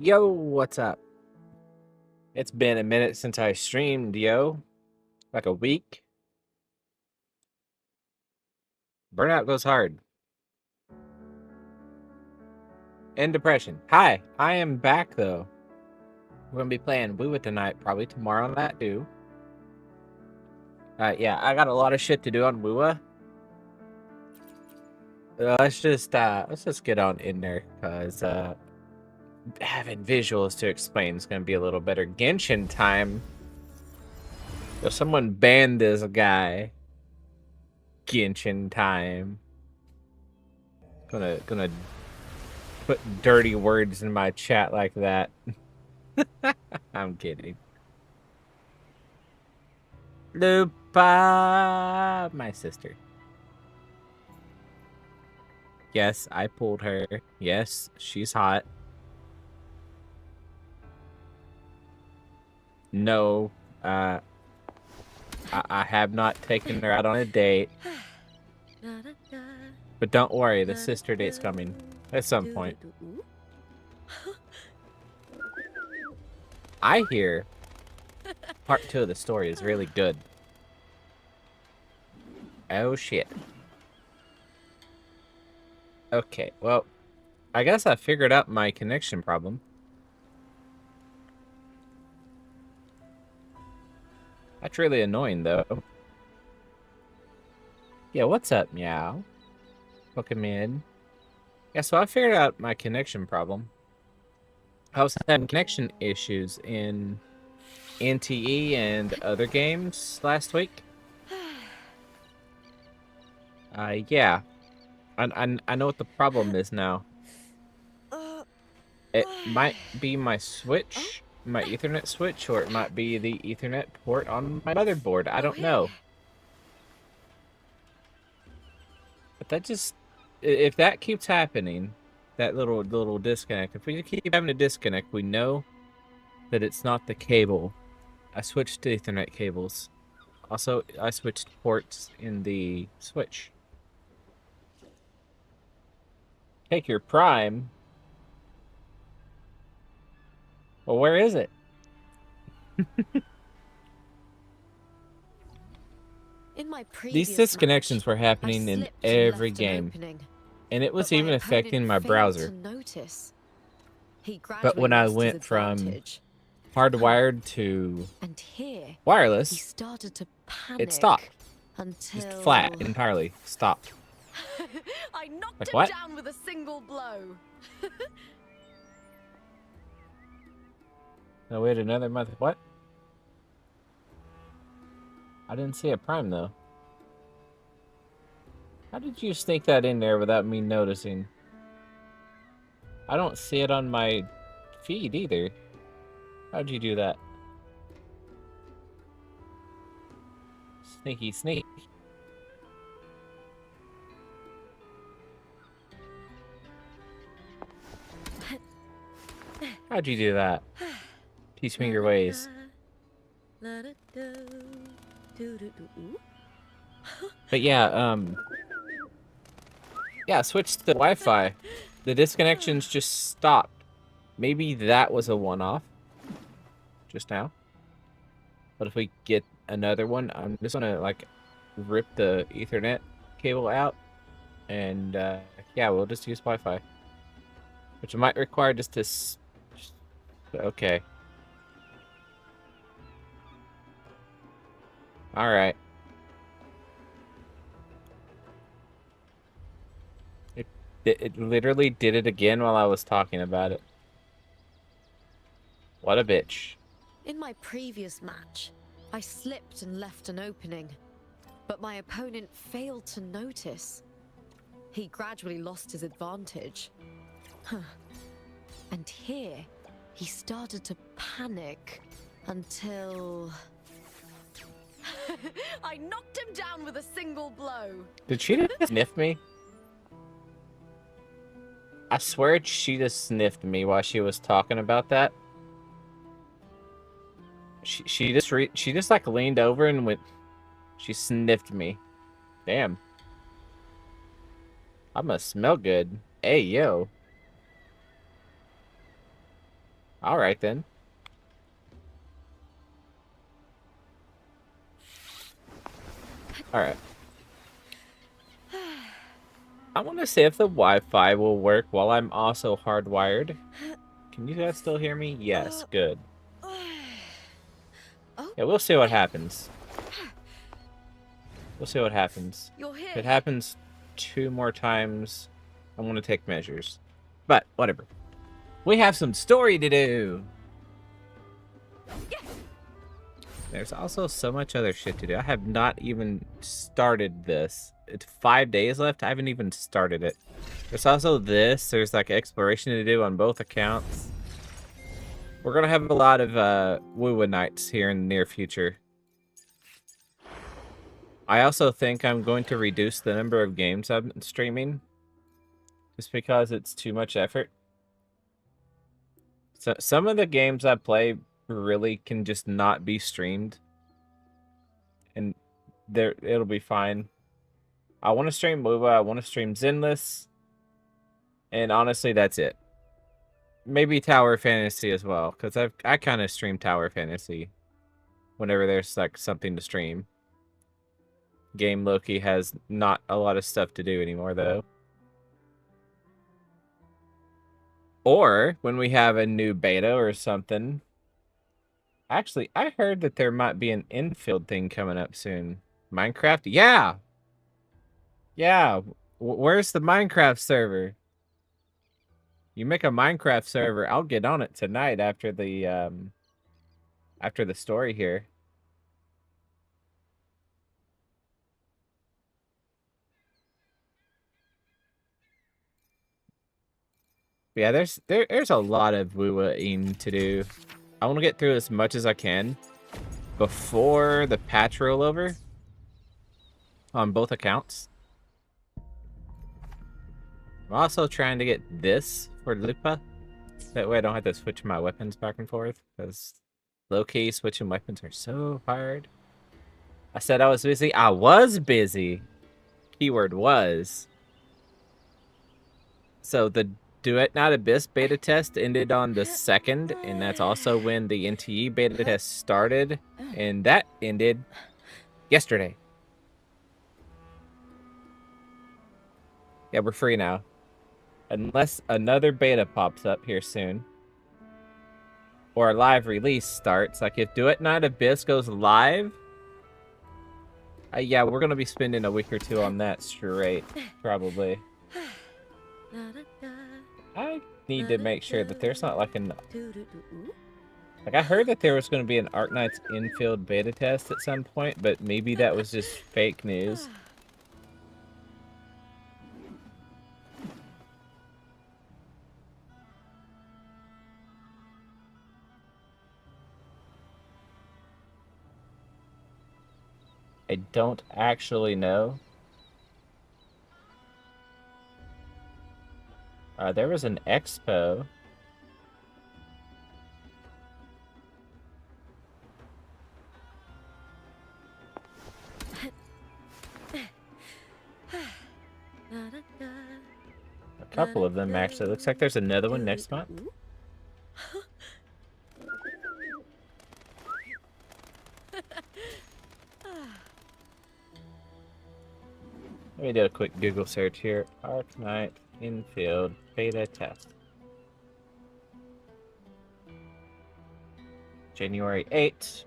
Yo, what's up? It's been a minute since I streamed, yo. Like a week. Burnout goes hard. And depression. Hi, I am back though. We're gonna be playing WuWa tonight, probably tomorrow on that too. Yeah, I got a lot of shit to do on WuWa. Let's just get on in there, cause having visuals to explain is gonna be a little better. Genshin time. If someone banned this guy. Genshin time. Gonna put dirty words in my chat like that. I'm kidding. Lupa, my sister. Yes, I pulled her. Yes, she's hot. No, I have not taken her out on a date. But don't worry, the sister date's coming at some point. I hear part 2 of the story is really good. Oh shit. Okay, well, I guess I figured out my connection problem. That's really annoying, though. Yeah, what's up, meow? Welcome in. Yeah, so I figured out my connection problem. I was having connection issues in NTE and other games last week. Yeah. I know what the problem is now. It might be my switch, my Ethernet switch, or it might be the Ethernet port on my motherboard. I don't know. But that just, if that keeps happening, that little disconnect, if we keep having a disconnect, we know that it's not the cable. I switched to Ethernet cables. Also, I switched ports in the switch. Take your prime. Well, where is it? These disconnections were happening in every game, and it was even affecting my browser. But when I went from hardwired to wireless, it stopped. Just flat entirely. Stopped. I knocked like him what? down with a single blow. No, wait another month. What? I didn't see a prime though. How did you sneak that in there without me noticing? I don't see it on my feed either. How'd you do that? Sneaky sneak. How'd you do that? Teach me your ways. But yeah, yeah, switch to Wi-Fi. The disconnections just stopped. Maybe that was a one-off just now. But if we get another one, I'm just gonna like rip the Ethernet cable out, and yeah, we'll just use Wi-Fi, which might require just to. Okay. All right. It literally did it again while I was talking about it. What a bitch. In my previous match, I slipped and left an opening, but my opponent failed to notice. He gradually lost his advantage. And here, he started to panic until... I knocked him down with a single blow. Did she just sniff me? I swear she just sniffed me while she was talking about that. She just like leaned over and went. She sniffed me. Damn. I must smell good. Hey yo. All right then. All right. I want to see if the Wi-Fi will work while I'm also hardwired. Can you guys still hear me? Yes, good. Yeah, we'll see what happens. We'll see what happens. You're here. If it happens 2 more times, I'm going to take measures. But, whatever. We have some story to do! There's also so much other shit to do. I have not even started this. It's 5 days left. I haven't even started it. There's also this. There's like exploration to do on both accounts. We're going to have a lot of WuWa nights here in the near future. I also think I'm going to reduce the number of games I'm streaming. Just because it's too much effort. So some of the games I play really can just not be streamed. And it'll be fine. I want to stream WuWa, I want to stream Zenless. And honestly, that's it. Maybe Tower Fantasy as well, because I kind of stream Tower Fantasy whenever there's like something to stream. Game Loki has not a lot of stuff to do anymore though. Or when we have a new beta or something. Actually, I heard that there might be an infield thing coming up soon. Minecraft? Yeah! Yeah! Where's the Minecraft server? You make a Minecraft server, I'll get on it tonight after the story here. Yeah, there's a lot of WuWa-ing to do. I want to get through as much as I can before the patch rollover on both accounts. I'm also trying to get this for Lupa. That way I don't have to switch my weapons back and forth, because low-key switching weapons are so hard. I said I was busy. I was busy. Keyword was. So the Duet Not Abyss beta test ended on the 2nd, and that's also when the NTE beta test started, and that ended yesterday. Yeah, we're free now. Unless another beta pops up here soon. Or a live release starts. Like if Duet Not Abyss goes live, yeah, we're going to be spending a week or 2 on that straight, probably. I need to make sure that there's not like an... Like, I heard that there was going to be an Arknight's infield beta test at some point, but maybe that was just fake news. I don't actually know. There was an expo. A couple of them, actually. Looks like there's another one next month. Let me do a quick Google search here. Arknight infield beta test. January 8th.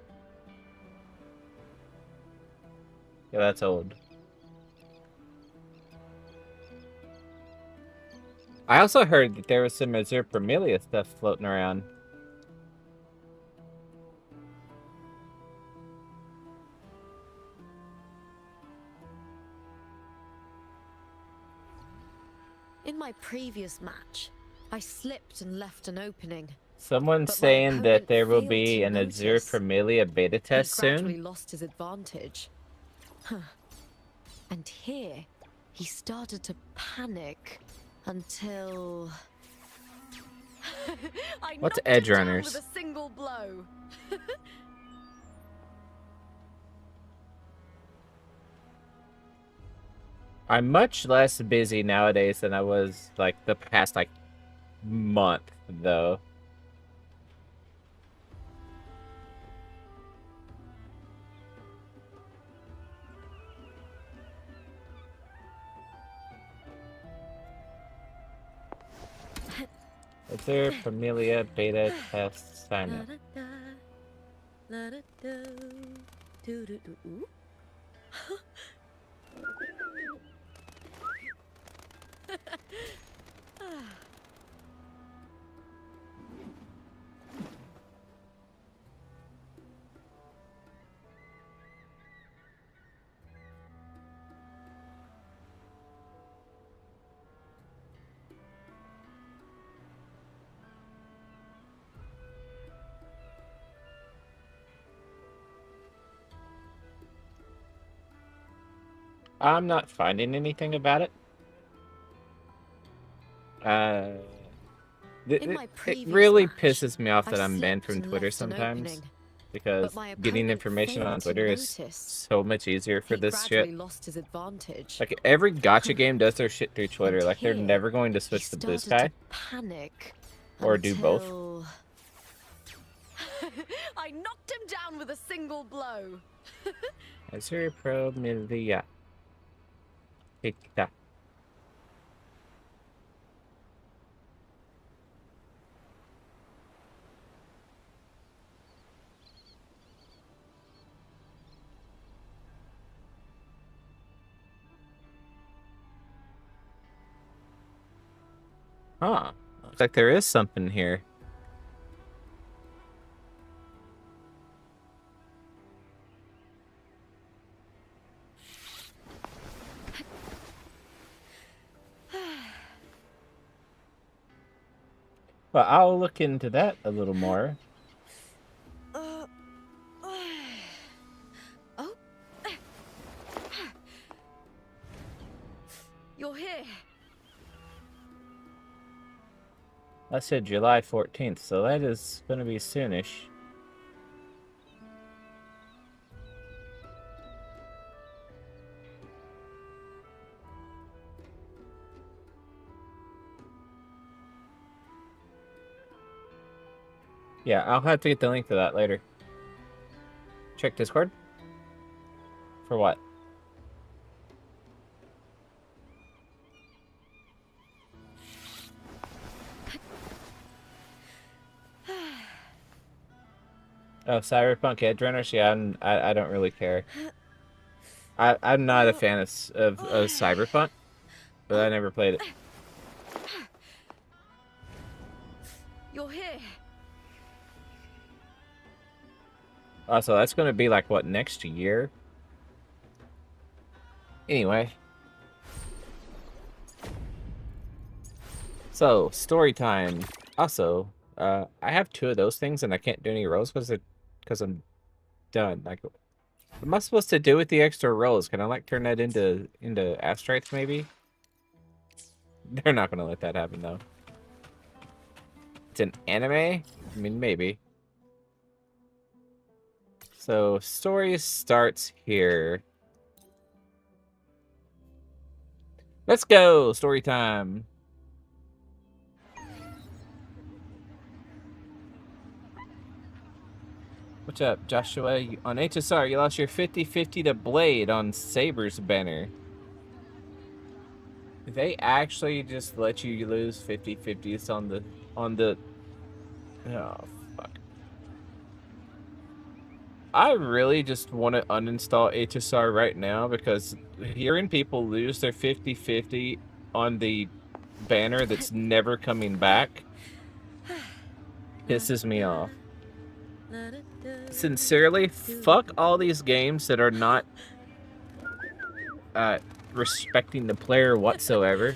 Yeah, that's old. I also heard that there was some Azure Promelia stuff floating around. In my previous match, I slipped and left an opening. Someone's saying that there will be an Azure Promelia beta test soon. He gradually lost his advantage. Huh. And here, he started to panic until... What's edge runners? With a single blow. I'm much less busy nowadays than I was like the past like month though. Observe Familia Beta Test Sign Up. I'm not finding anything about it. In my It previous really match, pisses me off I that I'm banned slipped from and Twitter left an sometimes, opening, because but my getting opponent information on failed to Twitter is notice. so much easier for He this shit. gradually lost his advantage. Like, every gotcha game does their shit through Twitter. And Like, they're here, never going to he switch to Blue started Sky to panic or do both. until I knocked him down with a single blow. Azure Pro Milia. Hita. Huh. Looks like there is something here. Well, I'll look into that a little more. Oh. You're here. I said July 14th, so that is going to be soonish. Yeah, I'll have to get the link to that later. Check Discord? For what? Oh, Cyberpunk Edge Runners? Yeah, I don't really care. I'm not a fan of Cyberpunk, but I never played it. You're here. Oh, so that's going to be like, what, next year? Anyway. So, story time. Also, I have 2 of those things and I can't do any rolls because I'm done. Like, what am I supposed to do with the extra rolls? Can I, like, turn that into astrites, maybe? They're not going to let that happen, though. It's an anime? I mean, maybe. So, story starts here. Let's go! Story time. What's up, Joshua? On HSR, you lost your 50-50 to Blade on Saber's banner. Did they actually just let you lose 50-50s on the... Oh, fuck. I really just want to uninstall HSR right now because hearing people lose their 50-50 on the banner that's never coming back pisses me off. Sincerely, fuck all these games that are not respecting the player whatsoever.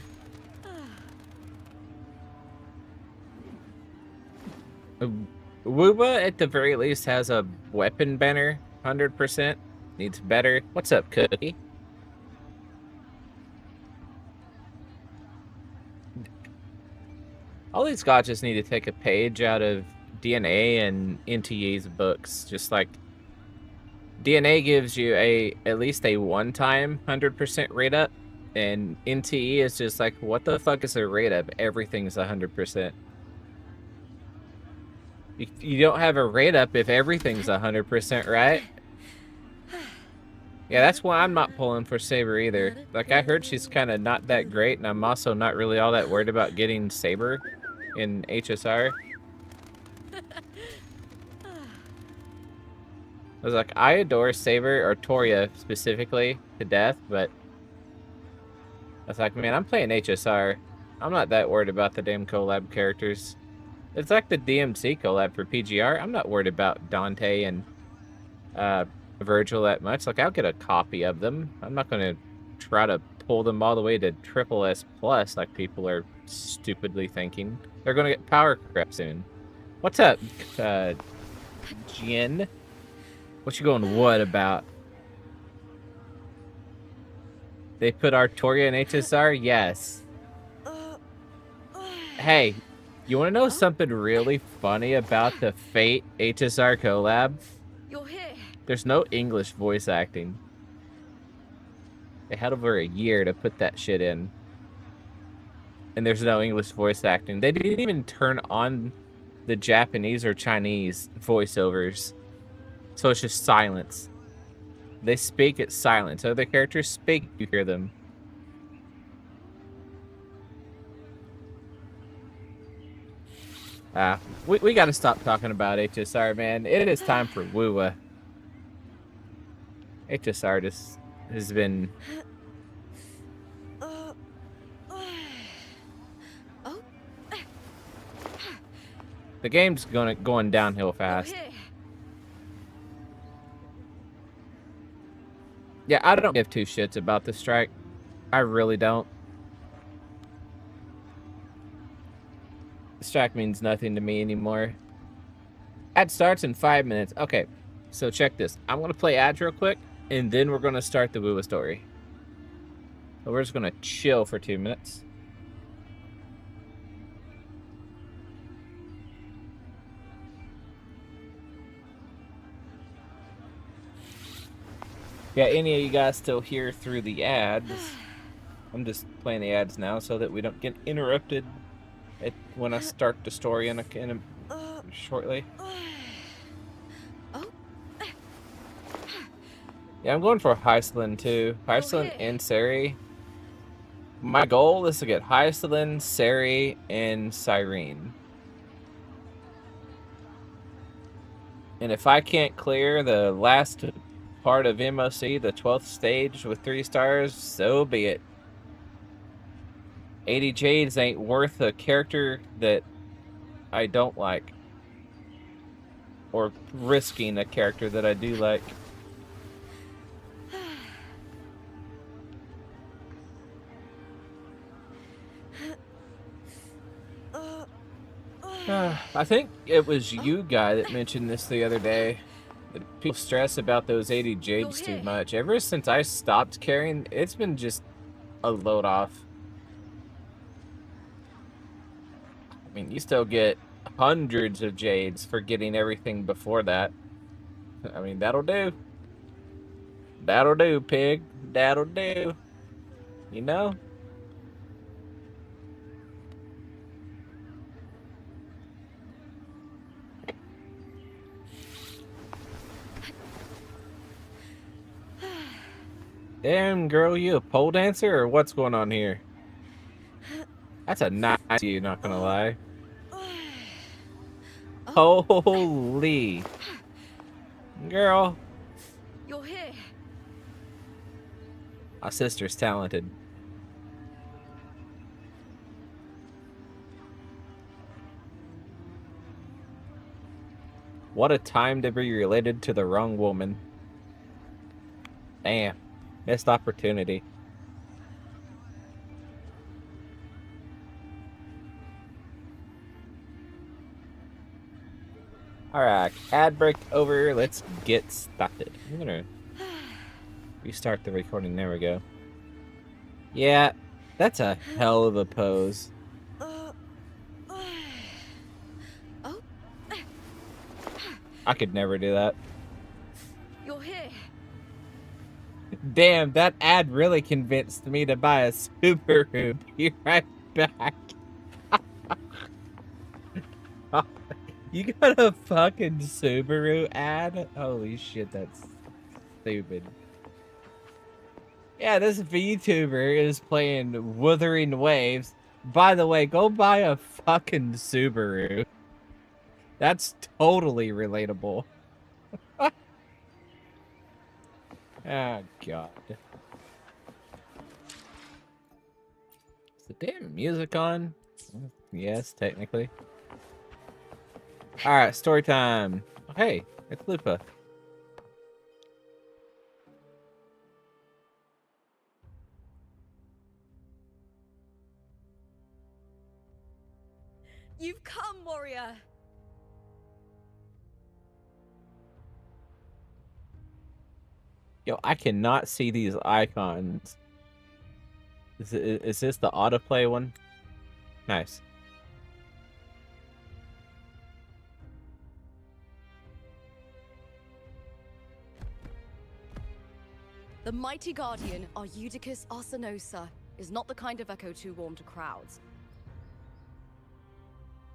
WuWa, at the very least, has a weapon banner, 100%. Needs better. What's up, Cookie? All these gotchas need to take a page out of DNA and NTE's books. Just like, DNA gives you at least a one-time 100% rate up, and NTE is just like, what the fuck is a rate up? Everything's 100%. You don't have a rate up if everything's 100%, right? Yeah, that's why I'm not pulling for Saber either. Like, I heard she's kind of not that great, and I'm also not really all that worried about getting Saber. in HSR. I was like, I adore Saber or Toria specifically to death, but I was like, man, I'm playing HSR. I'm not that worried about the damn collab characters. It's like the DMC collab for PGR. I'm not worried about Dante and Virgil that much. Like, I'll get a copy of them. I'm not going to try to pull them all the way to triple S plus like people are stupidly thinking. They're going to get power crap soon. What's up, Jin? What you going what about? They put Artoria in HSR? Yes. Hey, you want to know something really funny about the Fate HSR collab? You're here. There's no English voice acting. They had over a year to put that shit in. And there's no English voice acting. They didn't even turn on the Japanese or Chinese voiceovers. So it's just silence. They speak, it's silence. Other characters speak, you hear them. We gotta stop talking about HSR, man. It is time for WuWa. HSR just has been... The game's going downhill fast. Yeah, I don't give two shits about the strike. I really don't. The strike means nothing to me anymore. Ad starts in 5 minutes. Okay, so check this. I'm going to play ads real quick, and then we're going to start the WuWa story. So we're just going to chill for 2 minutes. Yeah, any of you guys still here through the ads? I'm just playing the ads now so that we don't get interrupted when I start the story shortly. Yeah, I'm going for Hycelin too. Hycelin and Sari. My goal is to get Hycelin, Sari, and Cyrene. And if I can't clear the last part of MOC, the 12th stage with 3 stars, so be it. 80 Jades ain't worth a character that I don't like. Or risking a character that I do like. I think it was you, guy, that mentioned this the other day. That people stress about those 80 Jades too much. Ever since I stopped carrying, it's been just a load off. I mean, you still get hundreds of Jades for getting everything before that. I mean, that'll do. That'll do, pig. That'll do. You know? Damn, girl, you a pole dancer or what's going on here? That's a nice you, not gonna lie. Holy. Girl. You're here. My sister's talented. What a time to be related to the wrong woman. Damn. Missed opportunity. Alright, ad break over. Let's get started. I'm gonna restart the recording. There we go. Yeah, that's a hell of a pose. I could never do that. You're here. Damn, that ad really convinced me to buy a Subaru. Be right back. You got a fucking Subaru ad? Holy shit, that's stupid. Yeah, this VTuber is playing Wuthering Waves. By the way, go buy a fucking Subaru. That's totally relatable. Oh, God. Is the damn music on? Yes, technically. Alright, story time. Oh, hey, it's Lupa. You've come, warrior! Yo, I cannot see these icons. Is this the autoplay one? Nice. The mighty guardian, Arudicus Arsenosa, is not the kind of echo too warm to crowds.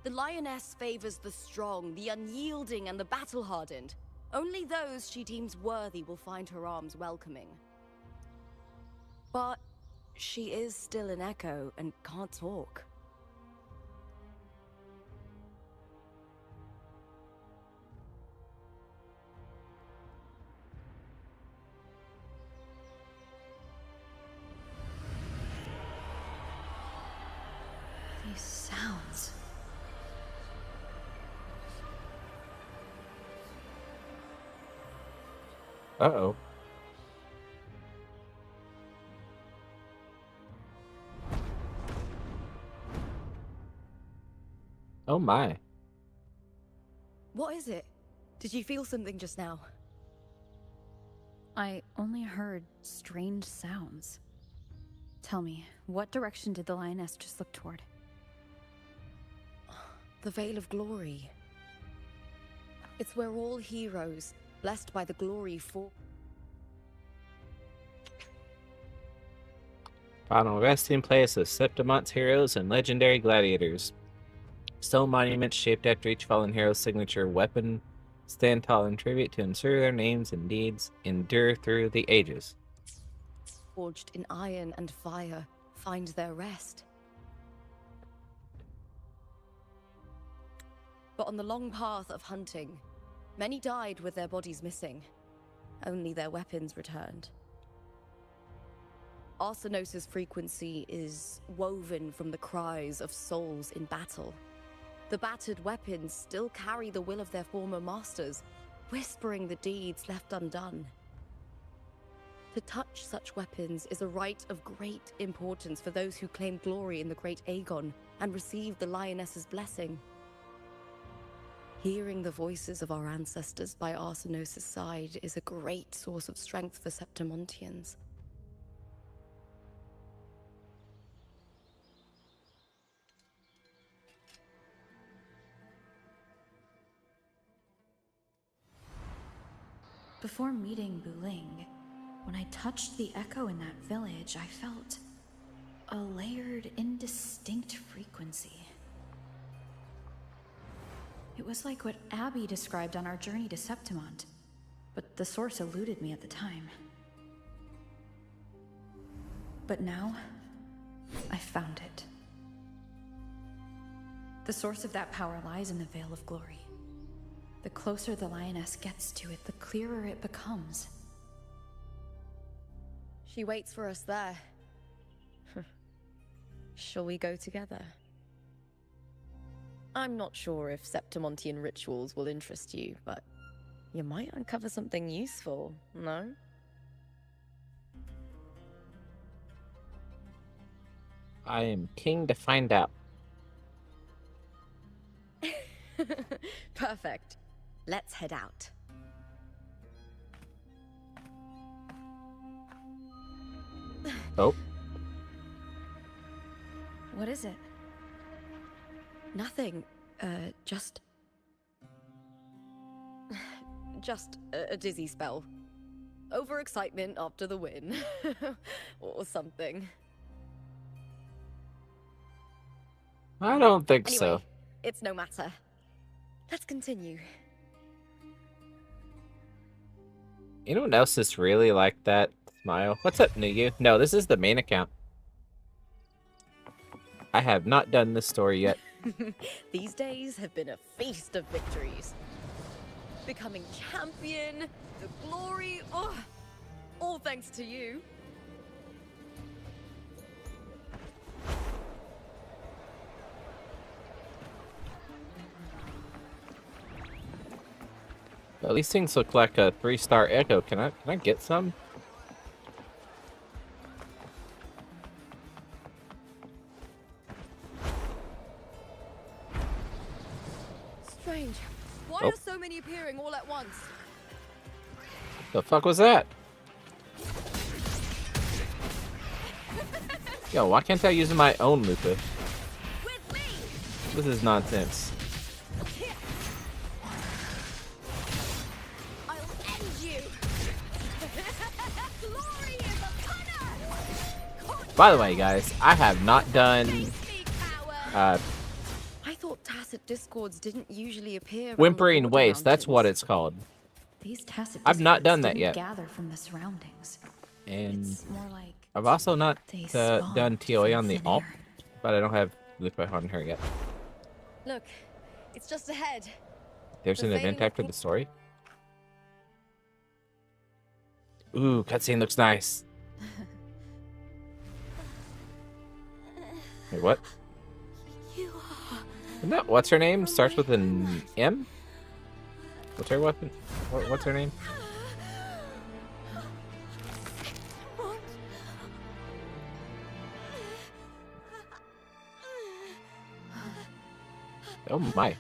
The lioness favors the strong, the unyielding, and the battle-hardened. Only those she deems worthy will find her arms welcoming. But she is still an echo and can't talk. These sounds. Uh-oh. Oh my. What is it? Did you feel something just now? I only heard strange sounds. Tell me, what direction did the lioness just look toward? The Veil of Glory. It's where all heroes, blessed by the glory, fall. Final resting place of Septimon's heroes and legendary gladiators. Stone monuments shaped after each fallen hero's signature weapon stand tall in tribute to ensure their names and deeds endure through the ages. Forged in iron and fire, find their rest. But on the long path of hunting, many died with their bodies missing. Only their weapons returned. Arsenosa's frequency is woven from the cries of souls in battle. The battered weapons still carry the will of their former masters, whispering the deeds left undone. To touch such weapons is a rite of great importance for those who claim glory in the great Aegon and receive the lioness's blessing. Hearing the voices of our ancestors by Arsenosa's side is a great source of strength for Septimontians. Before meeting Buling, when I touched the echo in that village, I felt a layered, indistinct frequency. It was like what Abby described on our journey to Septimont, but the source eluded me at the time. But now, I found it. The source of that power lies in the Veil of Glory. The closer the lioness gets to it, the clearer it becomes. She waits for us there. Shall we go together? I'm not sure if Septimontian rituals will interest you, but you might uncover something useful, no? I am king to find out. Perfect. Let's head out. Oh. What is it? Nothing. Just a dizzy spell. Overexcitement after the win. Or something. I don't think Anyway, so. it's no matter. Let's continue. Anyone else is really like that smile? What's up, Nuyu? No, this is the main account. I have not done this story yet. These days have been a feast of victories. Becoming champion, the glory, oh, all thanks to you. Well, these things look like a 3-star echo. Can I get some? Strange. Why Oh. are so many appearing all at once? The fuck was that? Yo, why can't I use my own Lupa? With me! This is nonsense. I'll end you! Glory is upon us! By the way, guys, I have not done I thought tacit discords didn't usually appear around the Whimpering border Waste. That's what mountains. it's called. These tacit I've not discords done that didn't yet. Gather from the surroundings. And It's more like I've also not they done spawned TOA from on the thin alt, air. but I don't have Lupa on her yet. Look, it's just ahead. There's The an event fading- after the story. Ooh, cutscene looks nice. Wait, what? Isn't that what's her name? Starts with an M? What's her weapon? What's her name? Oh my.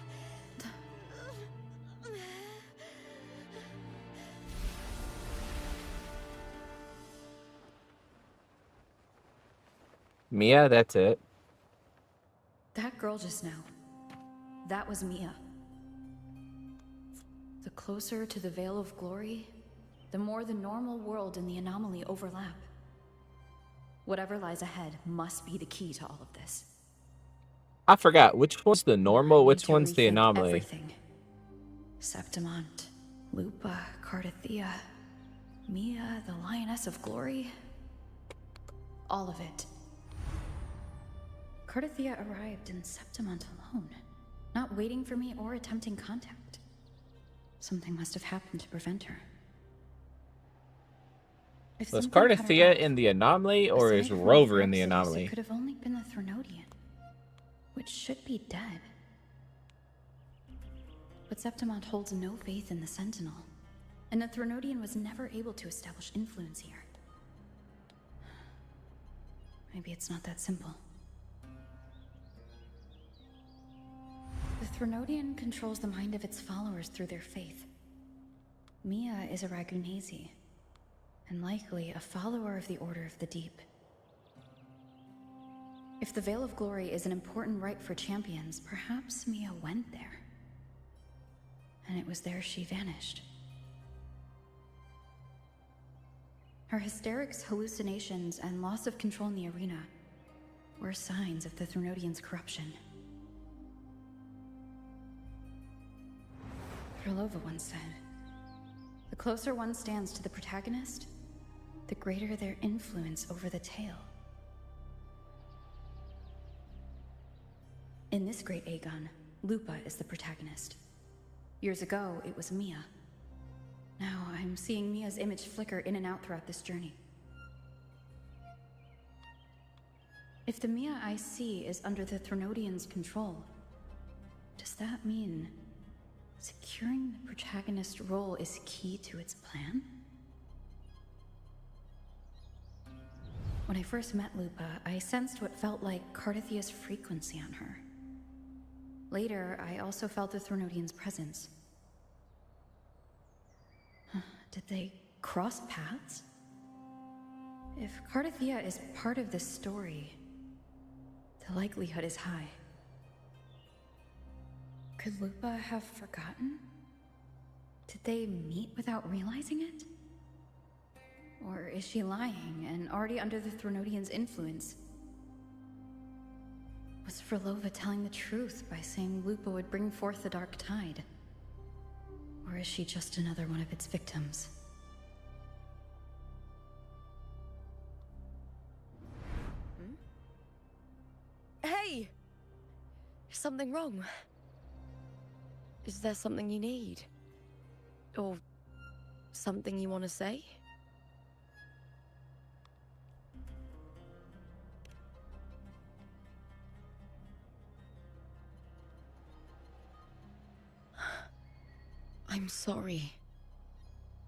Mia, that's it. That girl just now. That was Mia. The closer to the Veil of Glory, the more the normal world and the anomaly overlap. Whatever lies ahead must be the key to all of this. I forgot. Which one's the normal? I need Which to one's the rethink anomaly? Everything. Septimont, Lupa, Cardathea, Mia, the Lioness of Glory. All of it. Cardathea arrived in Septimont alone, not waiting for me or attempting contact. Something must have happened to prevent her. If Was something cut her Cardathea off, in the anomaly, or is aside from Rover in the Exodus, anomaly? It could have only been the Threnodian, which should be dead. But Septimont holds no faith in the Sentinel, and the Threnodian was never able to establish influence here. Maybe it's not that simple. The Threnodian controls the mind of its followers through their faith. Mia is a Ragunesi, and likely a follower of the Order of the Deep. If the Veil of Glory is an important rite for champions, perhaps Mia went there. And it was there she vanished. Her hysterics, hallucinations, and loss of control in the arena were signs of the Threnodian's corruption. Krylova once said, "The closer one stands to the protagonist, the greater their influence over the tale." In this great Aegon, Lupa is the protagonist. Years ago, it was Mia. Now I'm seeing Mia's image flicker in and out throughout this journey. If the Mia I see is under the Threnodian's control, does that mean securing the protagonist role is key to its plan? When I first met Lupa, I sensed what felt like Cardathea's frequency on her. Later, I also felt the Threnodian's presence. Did they cross paths? If Cardathea is part of this story, the likelihood is high. Could Lupa have forgotten? Did they meet without realizing it? Or is she lying and already under the Threnodian's influence? Was Krylova telling the truth by saying Lupa would bring forth the Dark Tide? Or is she just another one of its victims? Hey, something wrong? Is there something you need? Or something you want to say? I'm sorry.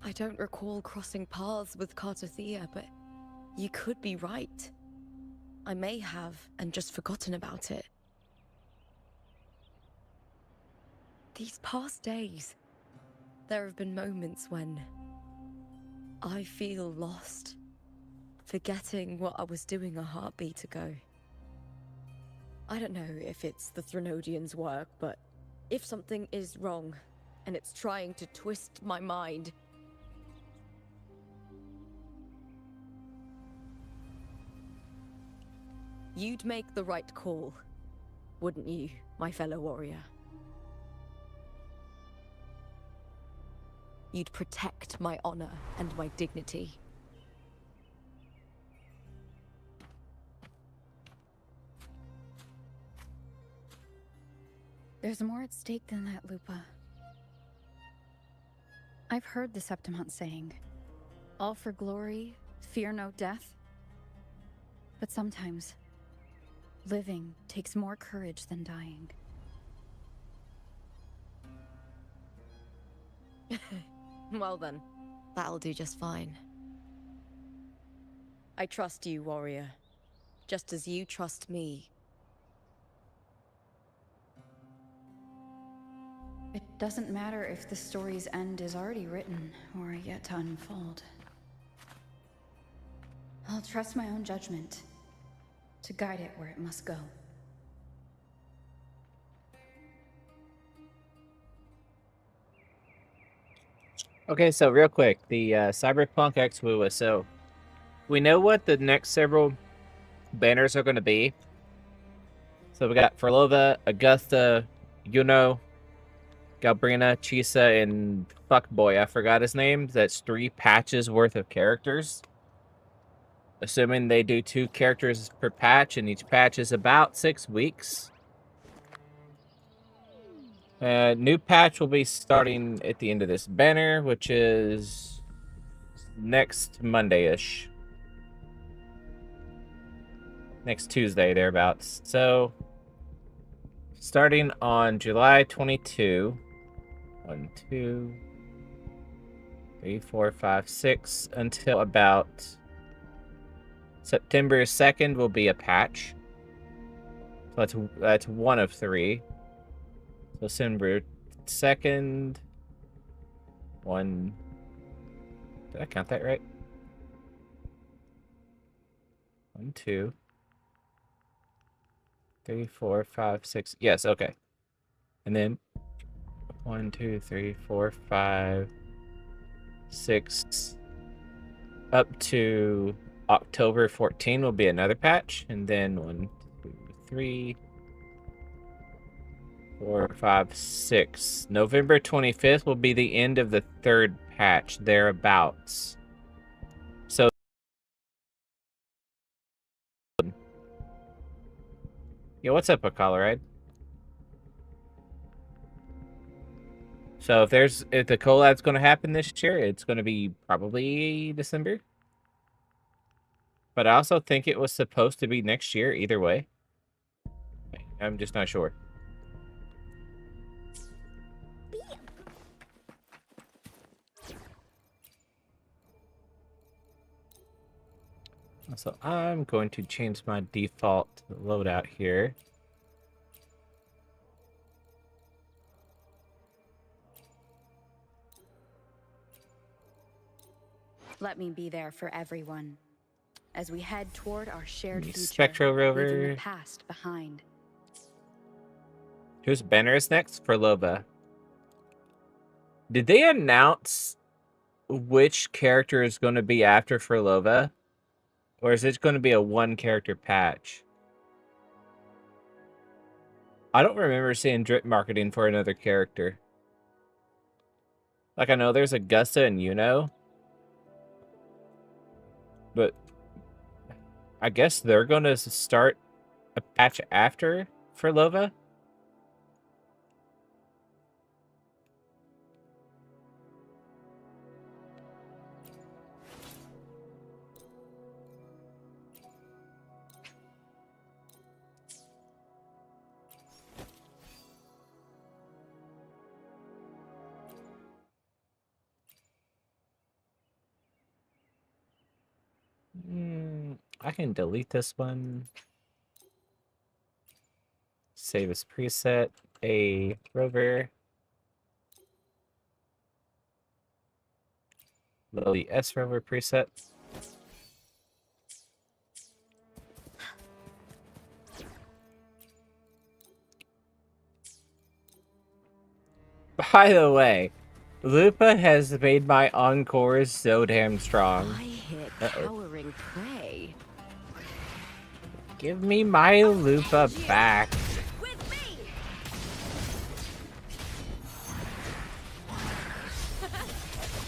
I don't recall crossing paths with Cartothea, but you could be right. I may have, and just forgotten about it. These past days, there have been moments when I feel lost, forgetting what I was doing a heartbeat ago. I don't know if it's the Threnodians' work, but if something is wrong, and it's trying to twist my mind, you'd make the right call, wouldn't you, my fellow warrior? You'd protect my honor and my dignity. There's more at stake than that, Lupa. I've heard the Septimont saying, all for glory, fear no death. But sometimes, living takes more courage than dying. Well then, that'll do just fine. I trust you, warrior. Just as you trust me. It doesn't matter if the story's end is already written or yet to unfold. I'll trust my own judgment to guide it where it must go. Okay, so real quick, the Cyberpunk X WuWa. So we know what the next several banners are going to be. So we got Ferlova, Augusta, Yuno, Galbrina, Chisa, and Fuckboy. I forgot his name. That's 3 patches worth of characters. Assuming they do 2 characters per patch, and each patch is about 6 weeks. New patch will be starting at the end of this banner, which is next Monday-ish. Next Tuesday, thereabouts. So, starting on July 22, 1, 2, 3, 4, 5, 6, until about September 2nd will be a patch. So that's 1 of 3. So September 2nd, 1. Did I count that right? 1, 2, 3, 4, 5, 6. Yes, okay. And then 1, 2, 3, 4, 5, 6. Up to October 14 will be another patch. And then 1, 2, 3, 4, 5, 6. November 25th will be the end of the 3rd patch, thereabouts. So, yeah, what's up, Colorado? So if the collab's going to happen this year, it's going to be probably December. But I also think it was supposed to be next year, either way. I'm just not sure. So I'm going to change my default loadout here. Let me be there for everyone as we head toward our shared future, Spectro Rover. leaving the past behind. Whose banner is next? For Loba. Did they announce which character is going to be after Furlova? Or is it going to be a 1-character patch? I don't remember seeing drip marketing for another character. Like, I know there's Augusta and Yuno. But I guess they're going to start a patch after Furlova? I can delete this one. Save as preset. A rover. Load the S rover preset. By the way, Lupa has made my encore so damn strong. I hear cowering prey. Give me my Lupa back. With me!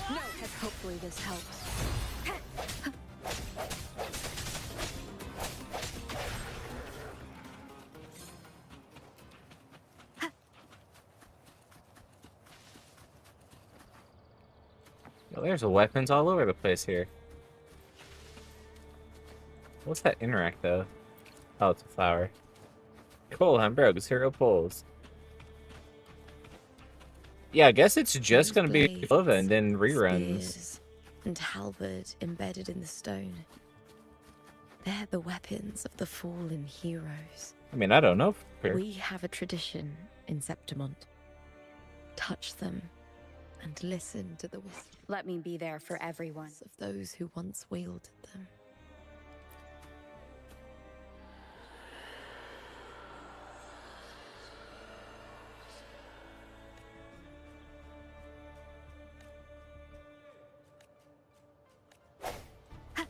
No, hopefully this helps. Well, there's weapons all over the place here. What's that interact though? Oh, it's a flower. Cool, I'm broke. 0 pulls. Yeah, I guess it's just gonna be Blades, WuWa and then reruns. spears, and halberd embedded in the stone. They're the weapons of the fallen heroes. I mean, I don't know. For sure. We have a tradition in Septimont. Touch them and listen to the whispers Let me be there for everyone. of those who once wielded them.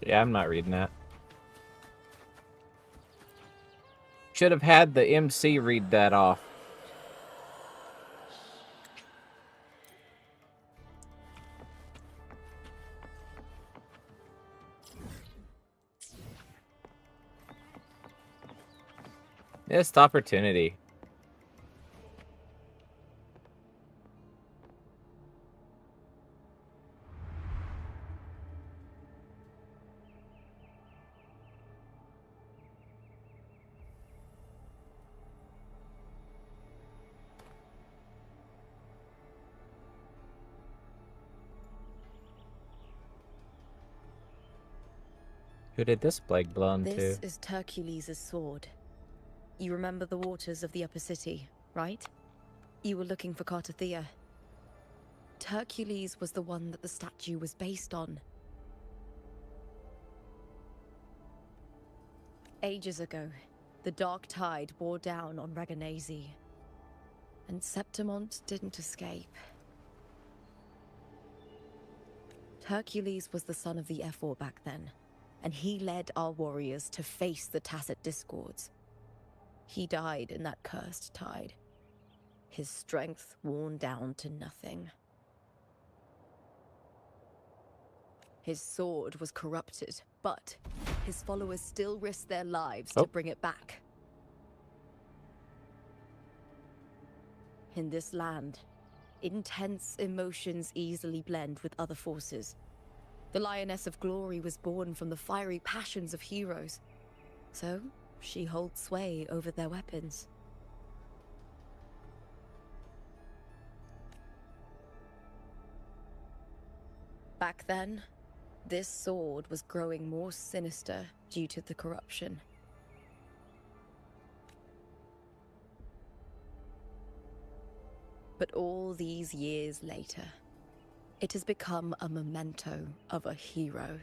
Yeah, I'm not reading that. Should have had the MC read that off. Missed opportunity. Who did this plague belong to? This is Hercules' sword. You remember the waters of the upper city, right? You were looking for Cartathea. Hercules was the one that the statue was based on. Ages ago, the dark tide bore down on Reganese, and Septimont didn't escape. Hercules was the son of the Ephor back then, and he led our warriors to face the Tacit Discords. He died in that cursed tide, his strength worn down to nothing. His sword was corrupted, but his followers still risked their lives to bring it back. In this land, intense emotions easily blend with other forces. The Lioness of Glory was born from the fiery passions of heroes, so she holds sway over their weapons. Back then, this sword was growing more sinister due to the corruption. But all these years later, it has become a memento of a hero.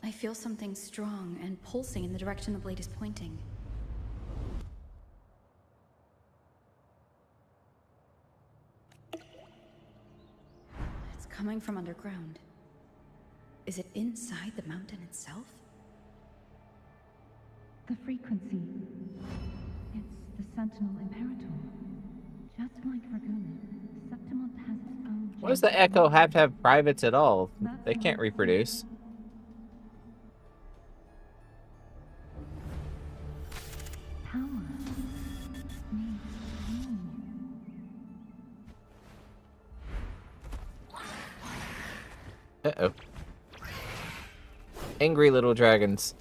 I feel something strong and pulsing in the direction the blade is pointing. It's coming from underground. Is it inside the mountain itself? The frequency. It's the Sentinel Imperator. Just like Dragoon, Septimont has its own... Why does the Echo have to have privates at all? They can't reproduce. Power needs meaning. Uh-oh. Angry little dragons.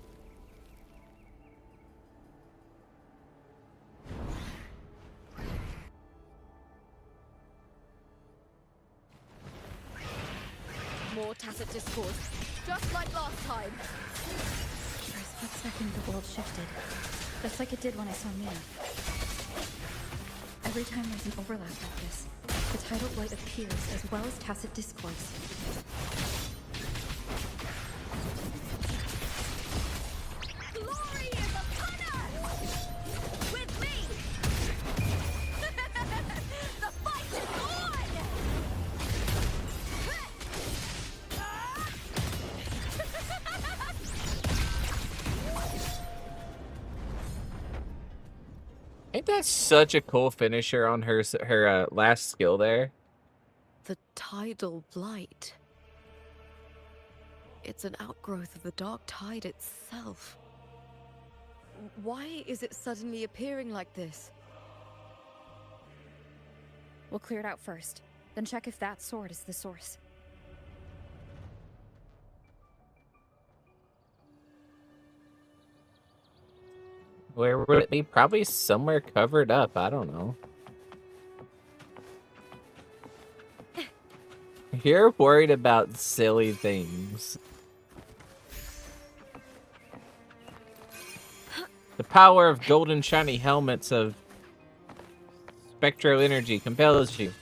more tacit discord, just like last time. For a split second, the world shifted. Just like it did when I saw Mia. Every time there's an overlap like this, the tidal light appears as well as tacit discourse. Glory is upon us! With me! The fight is on! Ain't that such a cool finisher on her last skill there? The tidal blight. It's an outgrowth of the dark tide itself. Why is it suddenly appearing like this? We'll clear it out first, then check if that sword is the source. Where would it be? Probably somewhere covered up. I don't know. You're worried about silly things. The power of golden shiny helmets of spectral energy compels you.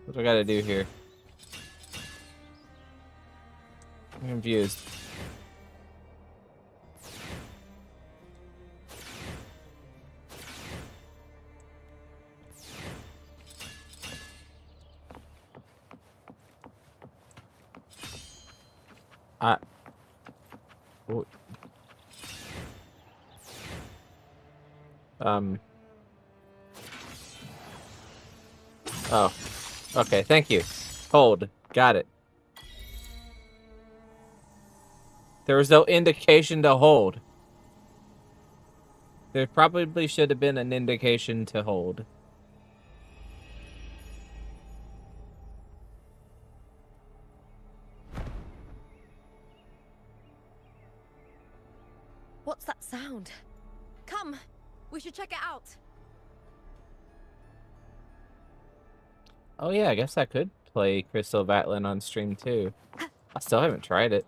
What do I gotta do here? I'm confused. Oh. Oh. Okay, thank you. Hold. Got it. There was no indication to hold. There probably should have been an indication to hold. What's that sound? Come, we should check it out. Oh yeah, I guess I could play Crystal Batlin on stream too. I still haven't tried it.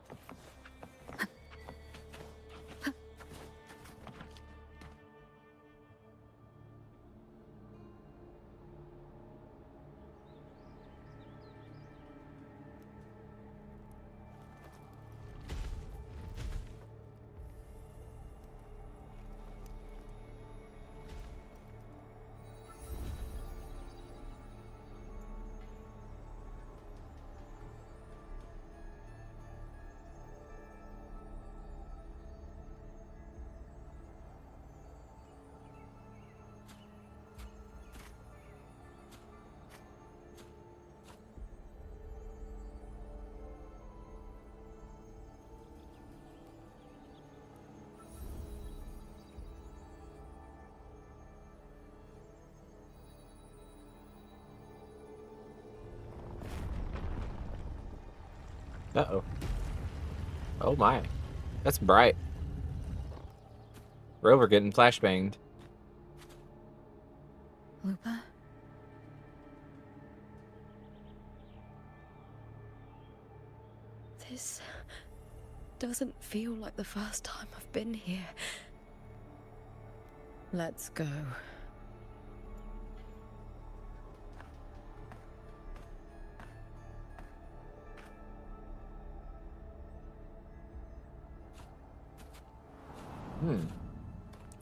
Uh-oh. Oh my. That's bright. Rover getting flashbanged. Lupa? This doesn't feel like the first time I've been here. Let's go.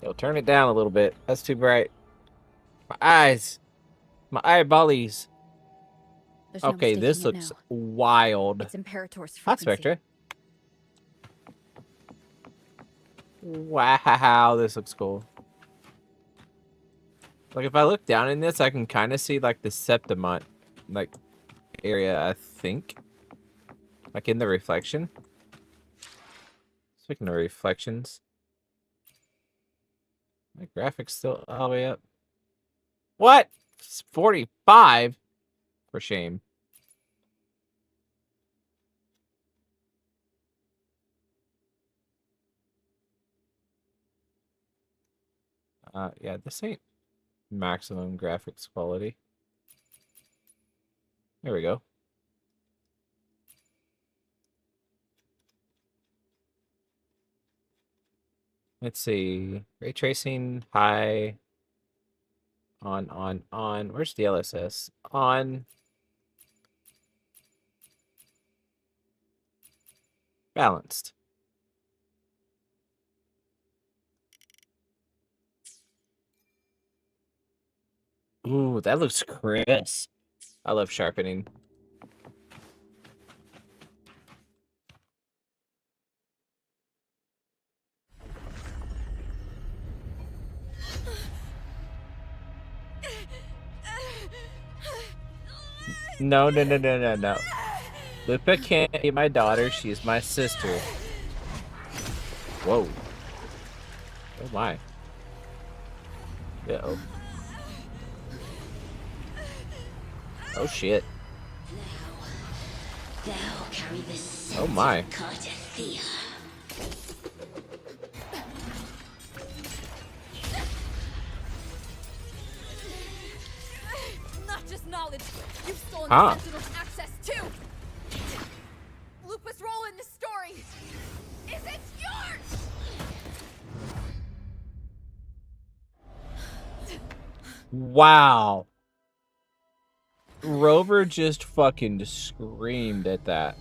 Yo, turn it down a little bit. That's too bright. My eyes. My eyeballies. There's no Okay, this mistaking it looks now. wild. It's Imperator's Hi, frequency. Spectra. Wow, this looks cool. Like, if I look down in this, I can kind of see, like, the Septimont, like, area, I think. Like, in the reflection. Speaking of reflections. My graphics still all the way up. What? It's 45? For shame. Yeah, this ain't maximum graphics quality. There we go. Let's see. Ray tracing, high. On. Where's the LSS? On. Balanced. Ooh, that looks crisp. I love sharpening. No. Lupa can't be my daughter. She's my sister. Whoa. Oh my. Uh-oh. Oh shit. Oh my. Not just knowledge, you've stolen Huh. the Sentinel's access too! Lupa's role in this story isn't yours! Wow. Rover just fucking screamed at that.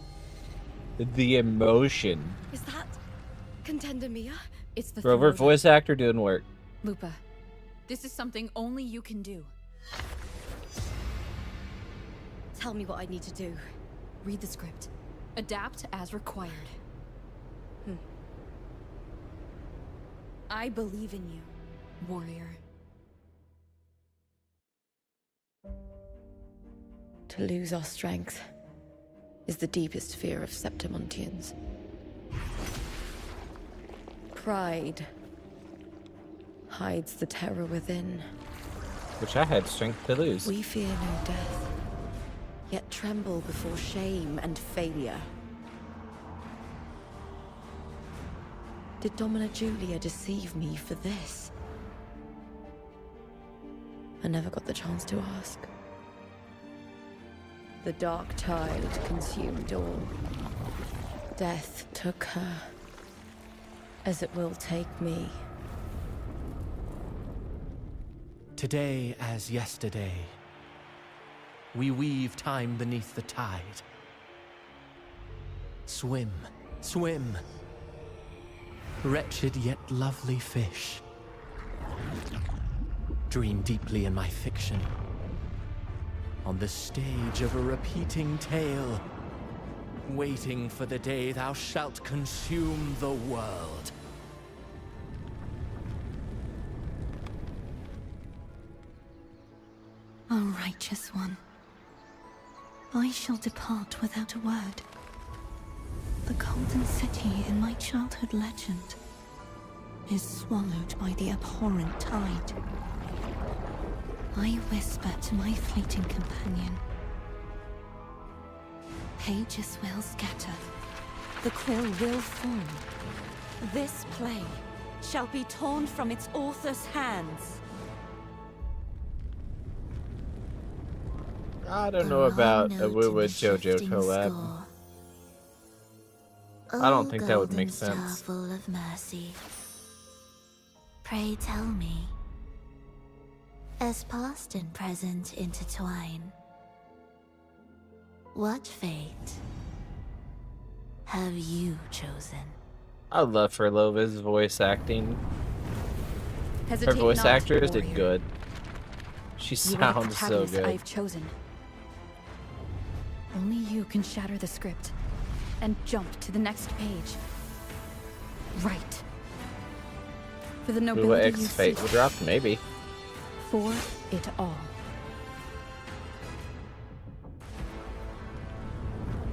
The emotion. Is that Contender Mia? It's the Rover Throne. voice actor doing work. Lupa, this is something only you can do. Tell me what I need to do. Read the script. Adapt as required. I believe in you, warrior. To lose our strength is the deepest fear of Septimontians. Pride hides the terror within. Which I had strength to lose. We fear no death, yet tremble before shame and failure. Did Domina Julia deceive me for this? I never got the chance to ask. The dark tide consumed all. Death took her, as it will take me. Today as yesterday, we weave time beneath the tide. Swim, swim, wretched yet lovely fish. Dream deeply in my fiction, on the stage of a repeating tale, waiting for the day thou shalt consume the world. O righteous one, I shall depart without a word. The golden city in my childhood legend is swallowed by the abhorrent tide. I whisper to my fleeting companion. Pages will scatter. The quill will form. This play shall be torn from its author's hands. I don't know about a WuWa JoJo collab. I don't think that would make sense. Full of mercy. Pray tell me, as past and present intertwine, what fate have you chosen? I love for Lova's voice acting. Her Hesitate voice not, actors did warrior. good. She You are the sounds so protagonist good. I've chosen. Only you can shatter the script and jump to the next page. Right. For the WuWa nobility X you Fate seek. will drop, maybe. For it all.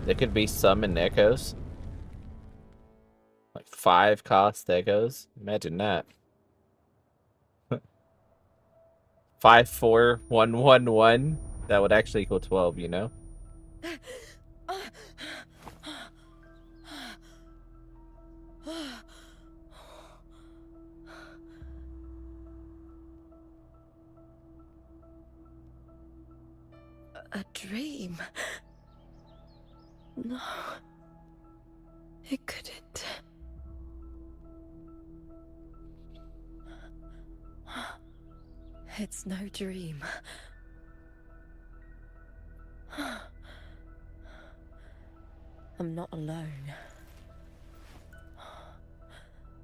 There could be summon echoes. Like 5 cost echoes. Imagine that. 5, 4, 1, 1, 1. That would actually equal 12, you know? a dream. No. It couldn't. It's no dream. I'm not alone.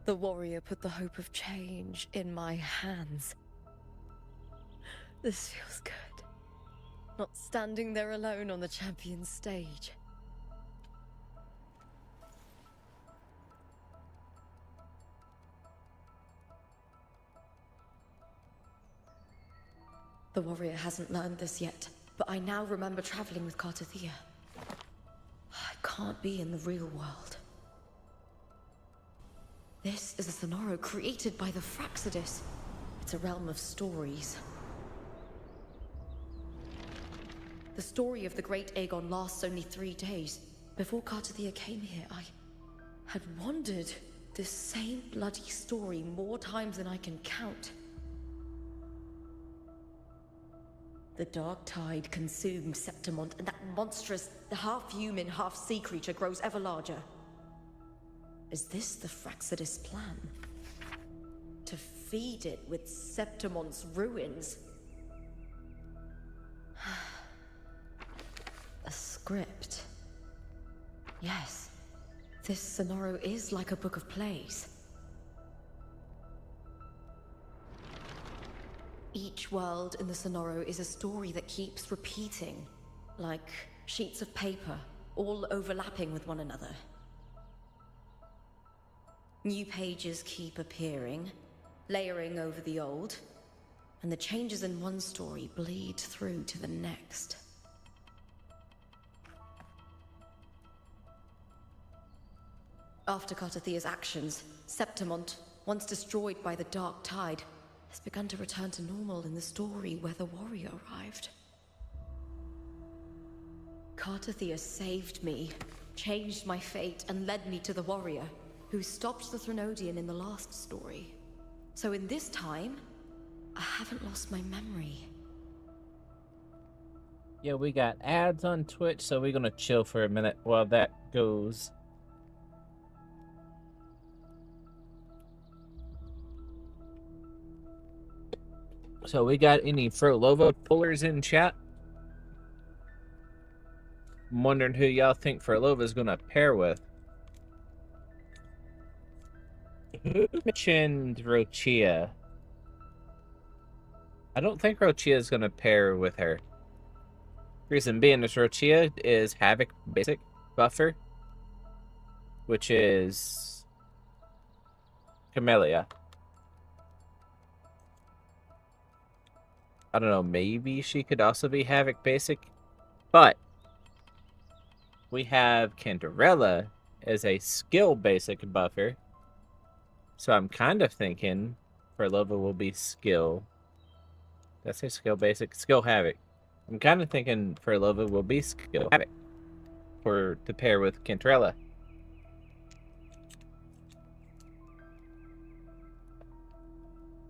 The warrior put the hope of change in my hands. This feels good. Not standing there alone on the champion's stage. The warrior hasn't learned this yet, but I now remember traveling with Cartathea. I can't be in the real world. This is a Sonoro created by the Fraxidus. It's a realm of stories. The story of the Great Aegon lasts only 3 days. Before Cartathea came here, I had wandered this same bloody story more times than I can count. The dark tide consumes Septimont, and that monstrous, half-human, half-sea creature grows ever larger. Is this the Fraxidus plan? To feed it with Septimont's ruins? A script. Yes, this Sonoro is like a book of plays. Each world in the Sonoro is a story that keeps repeating, like sheets of paper, all overlapping with one another. New pages keep appearing, layering over the old, and the changes in one story bleed through to the next. After Cartathea's actions, Septimont, once destroyed by the dark tide, has begun to return to normal in the story where the warrior arrived. Cartathea saved me, changed my fate, and led me to the warrior, who stopped the Threnodian in the last story. So in this time, I haven't lost my memory. Yeah, we got ads on Twitch, so we're gonna chill for a minute while that goes. So we got any Frolova pullers in chat? I'm wondering who y'all think Frolova's gonna pair with. Who mentioned Rochia? I don't think Rochia is gonna pair with her. Reason being is Rochia is Havoc basic buffer, which is Camellia. I don't know, maybe she could also be Havoc basic, but we have Cantarella as a skill basic buffer. So I'm kind of thinking Frolova will be skill. Did I say skill basic? Skill Havoc. I'm kind of thinking Frolova will be skill Havoc to pair with Cantarella.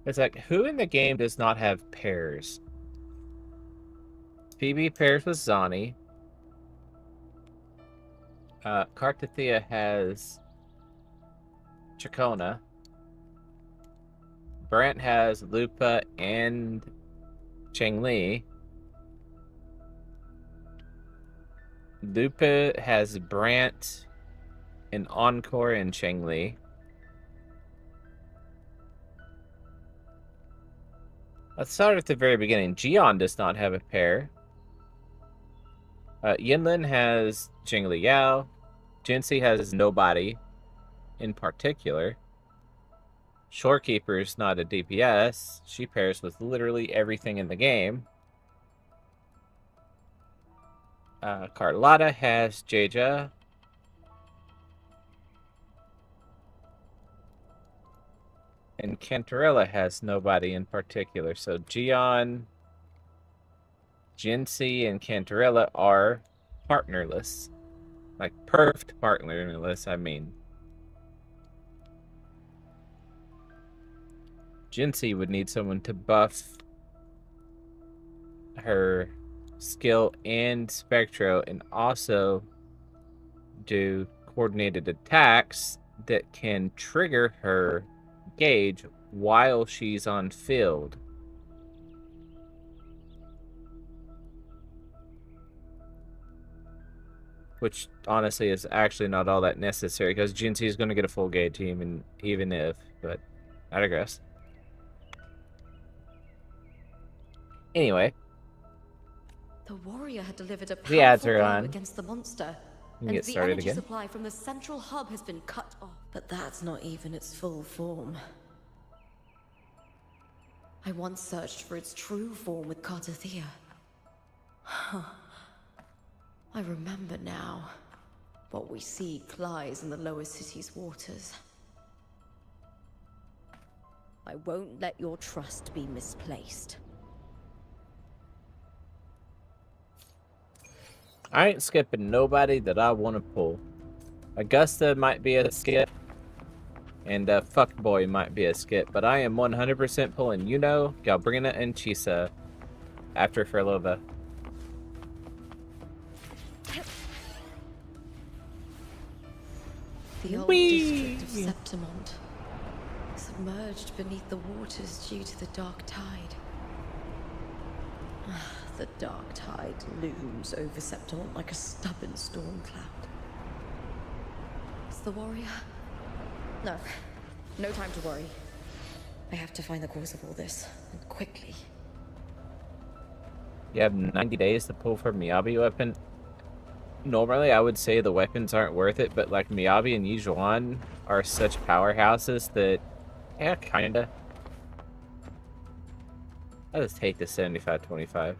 It's like, who in the game does not have pairs? Phoebe pairs with Zani. Cartathea has Chacona. Brant has Lupa and Cheng-Li. Lupa has Brant and Encore and Cheng-Li. Let's start at the very beginning. Jian does not have a pair. Yinlin has Jingli Yao. Jinxie has nobody in particular. Shorekeeper is not a DPS. She pairs with literally everything in the game. Carlotta has Jaja. And Cantarella has nobody in particular. So Jian, Jinxie, and Cantarella are partnerless. Like, perfect partnerless, I mean. Jinxie would need someone to buff her skill and Spectro, and also do coordinated attacks that can trigger her gauge while she's on field. Which honestly is actually not all that necessary because Jinsei is going to get a full gauge team, even if, but I digress. Anyway, The warrior had delivered a the ads powerful are blow on. against the monster, We can and get the started energy again. supply from the central hub has been cut off. But that's not even its full form. I once searched for its true form with Cartathea. I remember now. What we seek lies in the lower city's waters. I won't let your trust be misplaced. I ain't skipping nobody that I want to pull. Augusta might be a skip, and Fuckboy might be a skip, but I am 100% pulling Yuno, Galbrina, and Chisa after Furlova. The old Whee! district of Septimont, submerged beneath the waters due to the dark tide. The dark tide looms over Septimont like a stubborn storm cloud. Is the warrior? No. No time to worry. I have to find the cause of all this, and quickly. You have 90 days to pull for Miyabi weapon. Normally, I would say the weapons aren't worth it, but like Miyabi and Yijuan are such powerhouses that, yeah, kinda. I just hate the 75-25.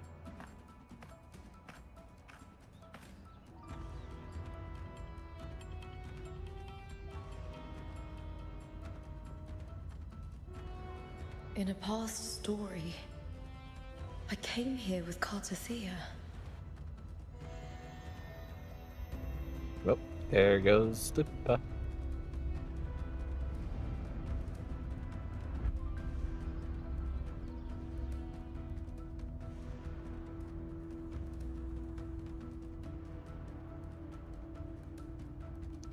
In a past story, I came here with Cartathea. Well, there goes Lupa.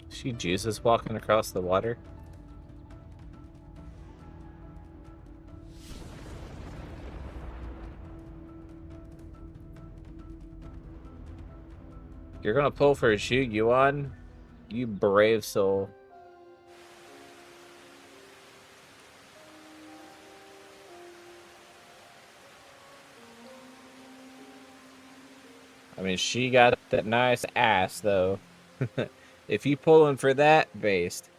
She Jesus walking across the water. You're gonna pull for Xu Yuan? You brave soul. I mean, she got that nice ass, though. If you pulling for that, based.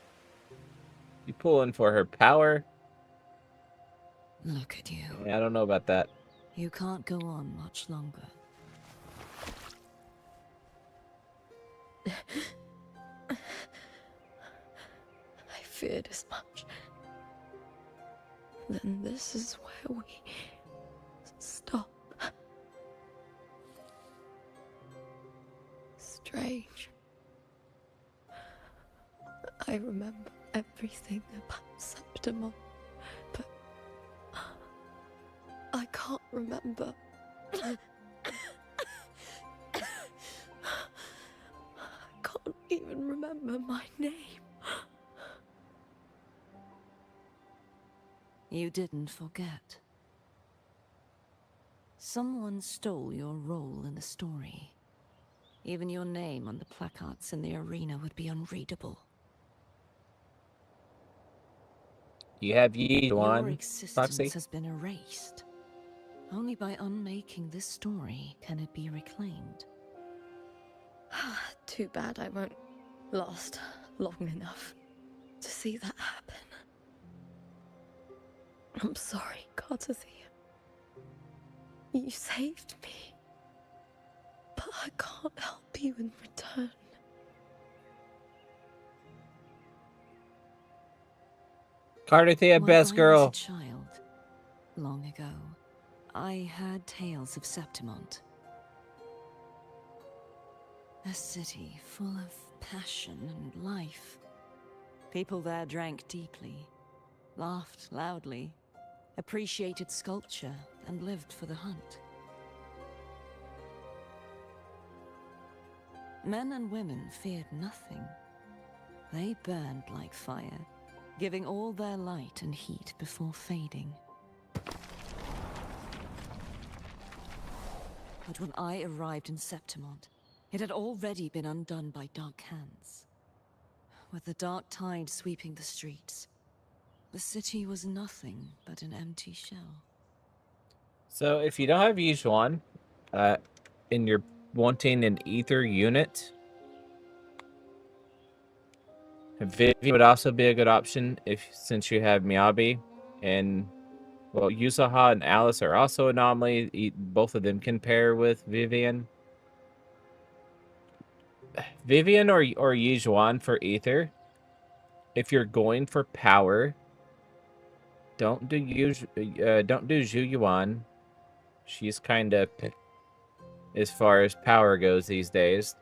You pulling for her power? Look at you. Yeah, I don't know about that. You can't go on much longer. I feared as much. Then this is where we stop. Strange. I remember everything about Septimon, but I can't remember. I can't even remember my name. You didn't forget. Someone stole your role in the story. Even your name on the placards in the arena would be unreadable. You have Yi Your Yuan, existence Foxy. has been erased. Only by unmaking this story can it be reclaimed. Too bad I won't last long enough to see that happen. I'm sorry, Cartathea. You saved me. But I can't help you in return. Cartathea, When best I girl. was a child, long ago, I heard tales of Septimont. A city full of passion and life. People there drank deeply, laughed loudly, appreciated sculpture, and lived for the hunt. Men and women feared nothing. They burned like fire, giving all their light and heat before fading. But when I arrived in Septimont, it had already been undone by dark hands. With the dark tide sweeping the streets, the city was nothing but an empty shell. So if you don't have Yijuan, and you're wanting an ether unit, Vivian would also be a good option since you have Miyabi, and well, Yusaha and Alice are also anomaly. Both of them can pair with Vivian. Vivian or Yijuan for ether. If you're going for power, don't do Zhu Yuan. She's kind of as far as power goes these days,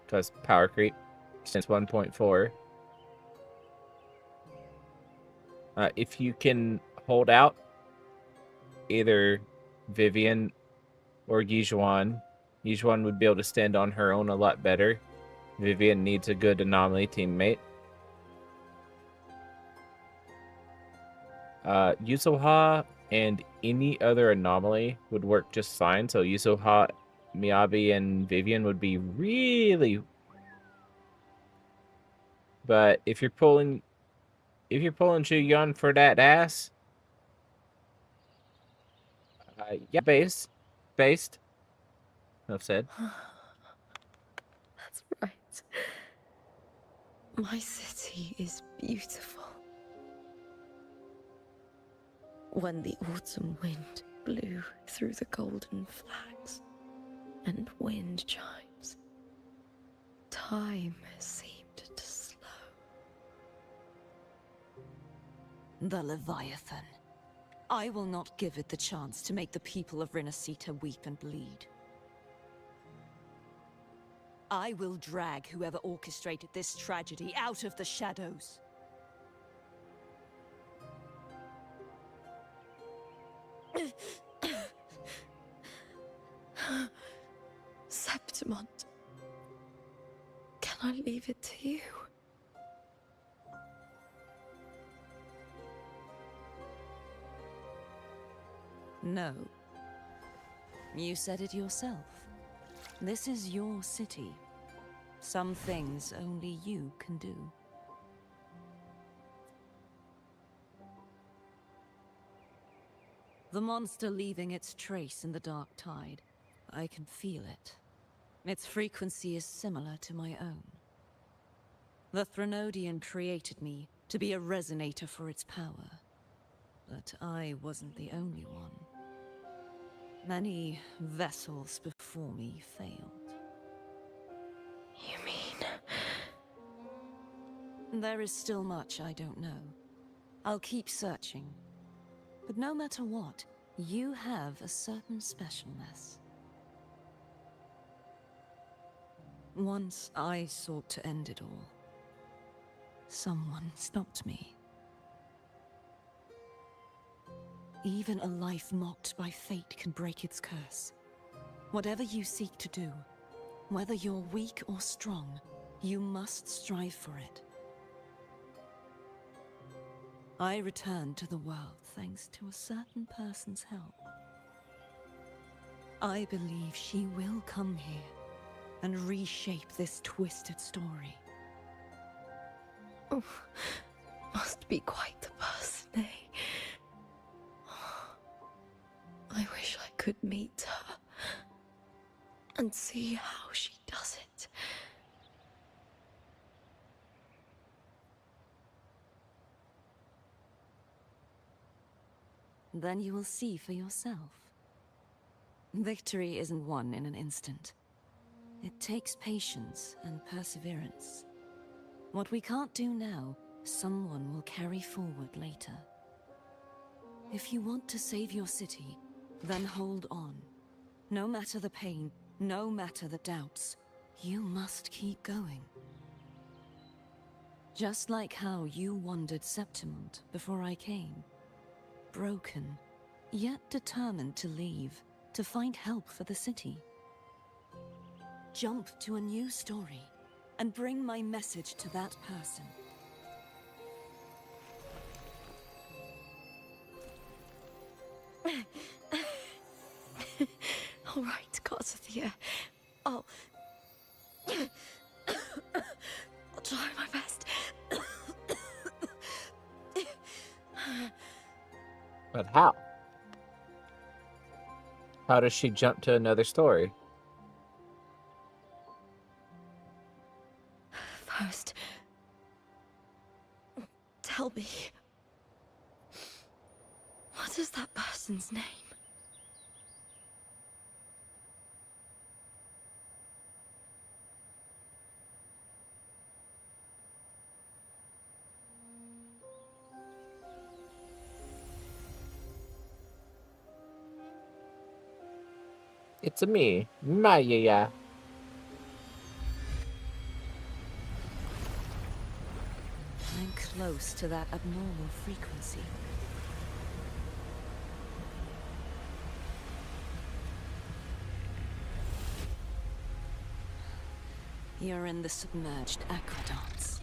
because power creep since 1.4. If you can hold out either Vivian or Yijuan, Yijuan would be able to stand on her own a lot better. Vivian needs a good anomaly teammate. Yuzoha and any other anomaly would work just fine. So Yuzoha, Miyabi, and Vivian would be really... But if you're pulling Zhu for that ass, yeah, based. Enough said. That's right. My city is beautiful. When the autumn wind blew through the golden flags and wind chimes, time seemed to slow. The Leviathan. I will not give it the chance to make the people of Rinascita weep and bleed. I will drag whoever orchestrated this tragedy out of the shadows. Septimont, can I leave it to you? No. You said it yourself. This is your city. Some things only you can do. The monster leaving its trace in the dark tide. I can feel it. Its frequency is similar to my own. The Threnodian created me to be a resonator for its power. But I wasn't the only one. Many vessels before me failed. You mean... There is still much I don't know. I'll keep searching. But no matter what, you have a certain specialness. Once I sought to end it all. Someone stopped me. Even a life mocked by fate can break its curse. Whatever you seek to do, whether you're weak or strong, you must strive for it. I returned to the world thanks to a certain person's help. I believe she will come here and reshape this twisted story. Oh, must be quite the person, eh? I wish I could meet her and see how she does it. Then you will see for yourself. Victory isn't won in an instant. It takes patience and perseverance. What we can't do now, someone will carry forward later. If you want to save your city, then hold on. No matter the pain, no matter the doubts, you must keep going. Just like how you wandered Septimont before I came. Broken, yet determined to leave, to find help for the city. jump to a new story and bring my message to that person. All right, Garcia. I'll try my best. But how? How does she jump to another story? First, tell me, what is that person's name? It's a me, Maya. I'm close to that abnormal frequency. You're in the submerged aqueducts.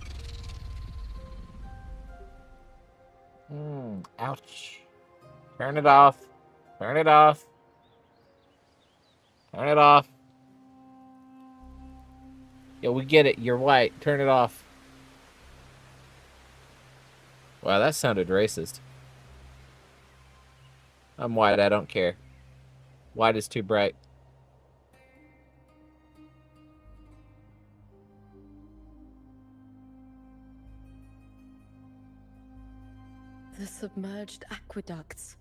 Ouch. Turn it off. Turn it off. Turn it off. Yeah, we get it. You're white. Turn it off. Wow, that sounded racist. I'm white. I don't care. White is too bright. The submerged aqueducts.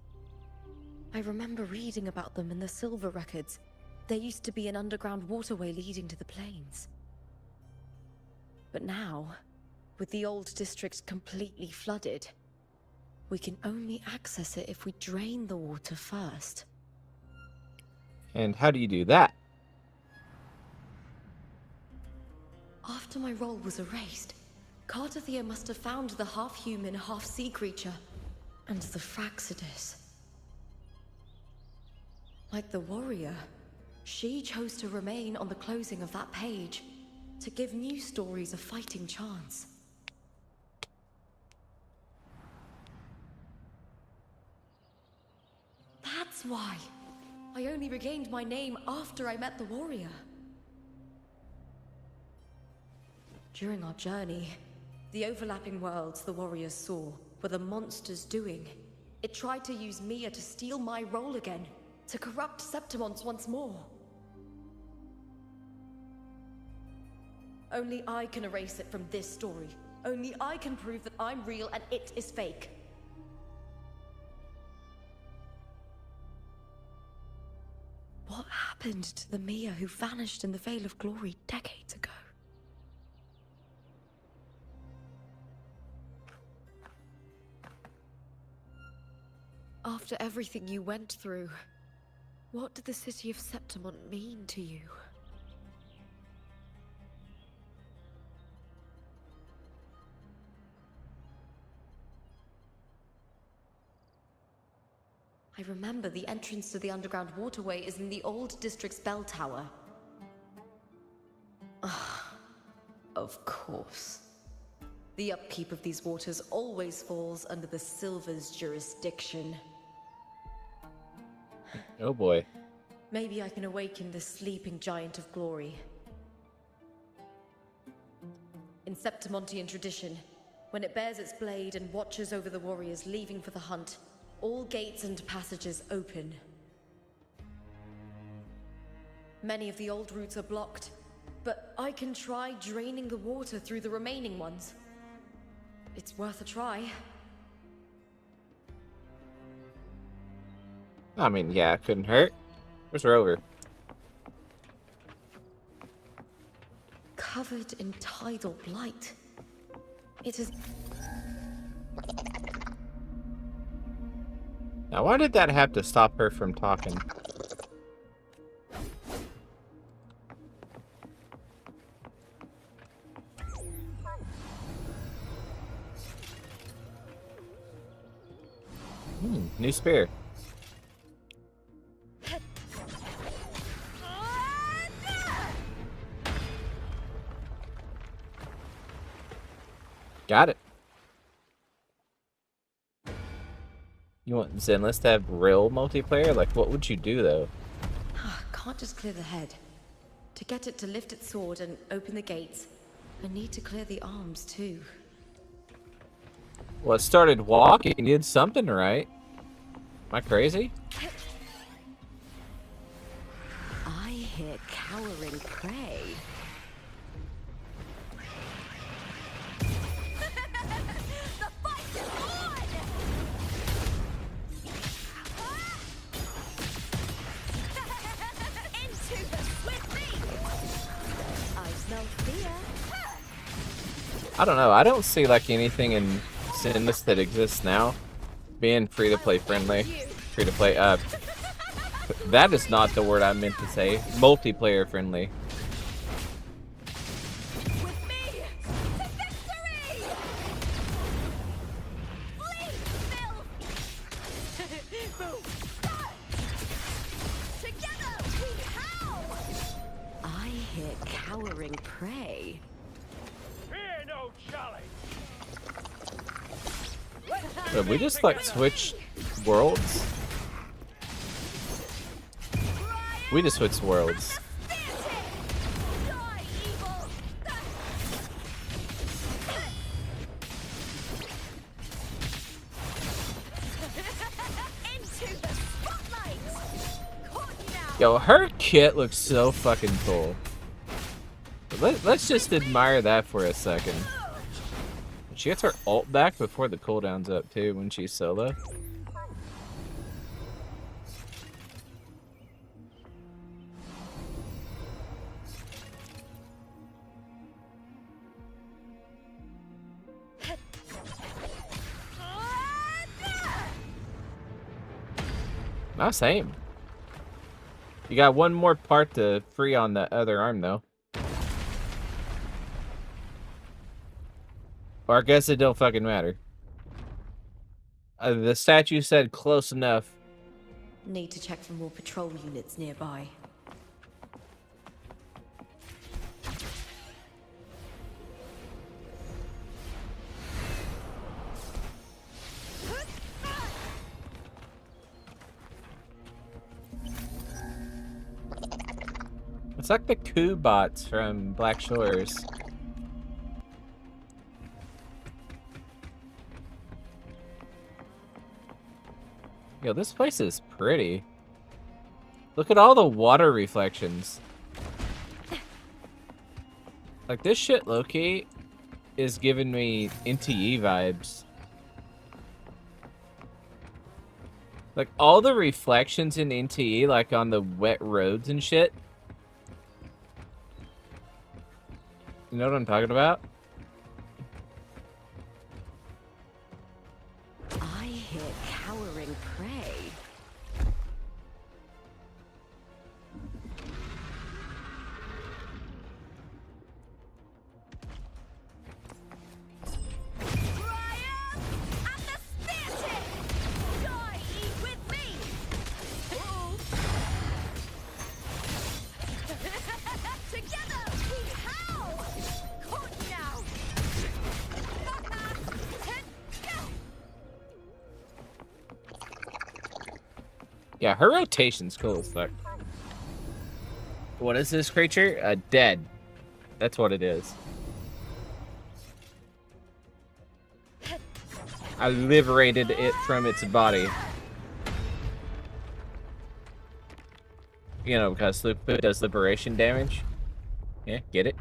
I remember reading about them in the Silver records. There used to be an underground waterway leading to the plains. But now, with the old district completely flooded, we can only access it if we drain the water first. And how do you do that? After my role was erased, Cartathea must have found the half-human, half-sea creature, and the Fraxidus. Like the warrior, she chose to remain on the closing of that page, to give new stories a fighting chance. That's why I only regained my name after I met the warrior. During our journey, the overlapping worlds the warriors saw were the monsters doing. It tried to use Mia to steal my role again, to corrupt Septimons once more. Only I can erase it from this story. Only I can prove that I'm real and it is fake. What happened to the Mia who vanished in the Veil of Glory decades ago? After everything you went through, what did the city of Septimon mean to you? I remember the entrance to the underground waterway is in the old district's bell tower. Of course. The upkeep of these waters always falls under the Silver's jurisdiction. Oh boy. Maybe I can awaken the sleeping giant of glory. In Septimontian tradition, when it bears its blade and watches over the warriors leaving for the hunt, all gates and passages open. Many of the old routes are blocked, but I can try draining the water through the remaining ones. It's worth a try. I mean, yeah, it couldn't hurt. Where's Rover? Covered in tidal blight. It is... Now, why did that have to stop her from talking? New spear. Got it. You want Zenless to have real multiplayer? Like, what would you do, though? Can't just clear the head. To get it to lift its sword and open the gates, I need to clear the arms, too. Well, it started walking. You did something right. Am I crazy? I hear cowering prey. The fight is on! Into the with me! I smell fear. I don't know. I don't see like anything in Sinless that exists now being free to play friendly. Free to play. That is not the word I meant to say. Multiplayer friendly. With me to victory! Flee, Phil! Boom! Together we howl! I hear cowering prey. Fear no Charlie. Did we just like switch worlds? We just switched worlds. Yo, her kit looks so fucking cool. Let's just admire that for a second. She gets her ult back before the cooldown's up too when she's solo. Nice aim. You got one more part to free on the other arm though. Or I guess it don't fucking matter. The statue said close enough. Need to check for more patrol units nearby. It's like the coup bots from Black Shores. Yo, this place is pretty. Look at all the water reflections. Like, this shit, low-key, is giving me NTE vibes. Like, all the reflections in NTE, like on the wet roads and shit. You know what I'm talking about? I hear cowering prey. Yeah, her rotation's cool as fuck. What is this creature? Dead. That's what it is. I liberated it from its body. You know, because Lupa does liberation damage. Yeah, get it?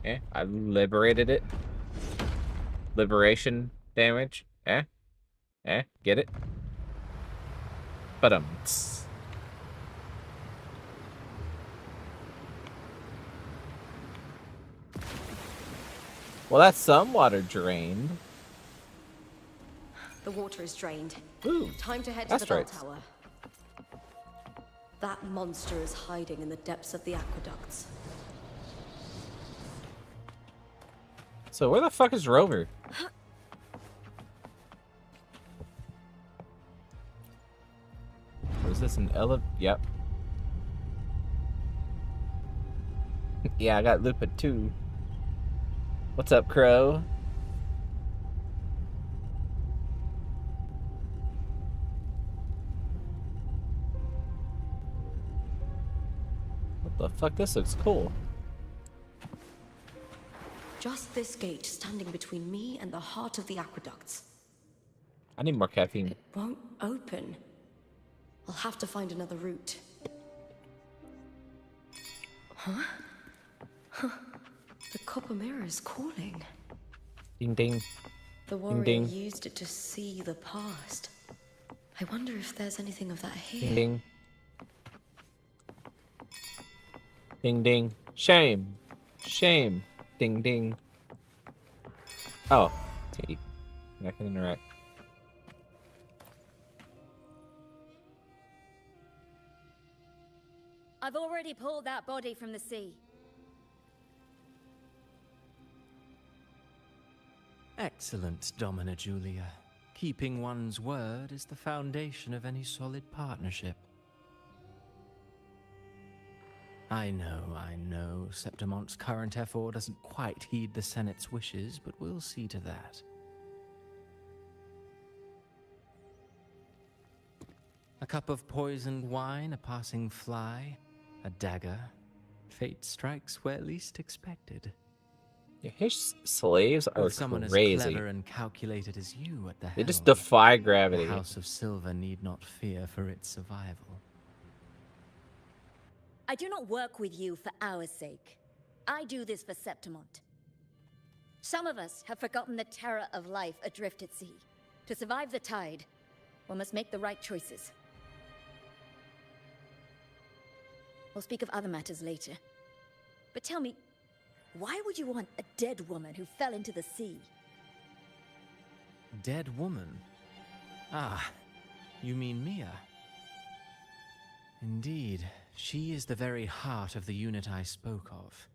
Yeah, I liberated it. Liberation damage. Eh? Eh? Get it? But well, that's some water drained. The water is drained. Ooh, Time to head to the that's bell right. tower. That monster is hiding in the depths of the aqueducts. So where the fuck is Rover? Is this an Yep. Yeah, I got Lupa too. What's up, Crow? The fuck, this looks cool. Just this gate standing between me and the heart of the aqueducts. I need more caffeine. It won't open. I'll have to find another route. Huh? The copper mirror is calling. Ding ding. The warrior ding. used it to see the past. I wonder if there's anything of that here. Ding ding. Ding ding. Shame. Shame. Ding ding. Oh. See. I can interact. I've already pulled that body from the sea. Excellent, Domina Julia. Keeping one's word is the foundation of any solid partnership. I know, Septimonte's current effort doesn't quite heed the Senate's wishes, but we'll see to that. A cup of poisoned wine, a passing fly, a dagger. Fate strikes where least expected. Yeah, his slaves are With someone as crazy. clever and calculated as you at the helm, They just defy the gravity. House of Silver need not fear for its survival. I do not work with you for our sake. I do this for Septimont. Some of us have forgotten the terror of life adrift at sea. To survive the tide, one must make the right choices. We'll speak of other matters later. But tell me, why would you want a dead woman who fell into the sea? Dead woman? Ah, you mean Mia? Indeed, she is the very heart of the unit I spoke of.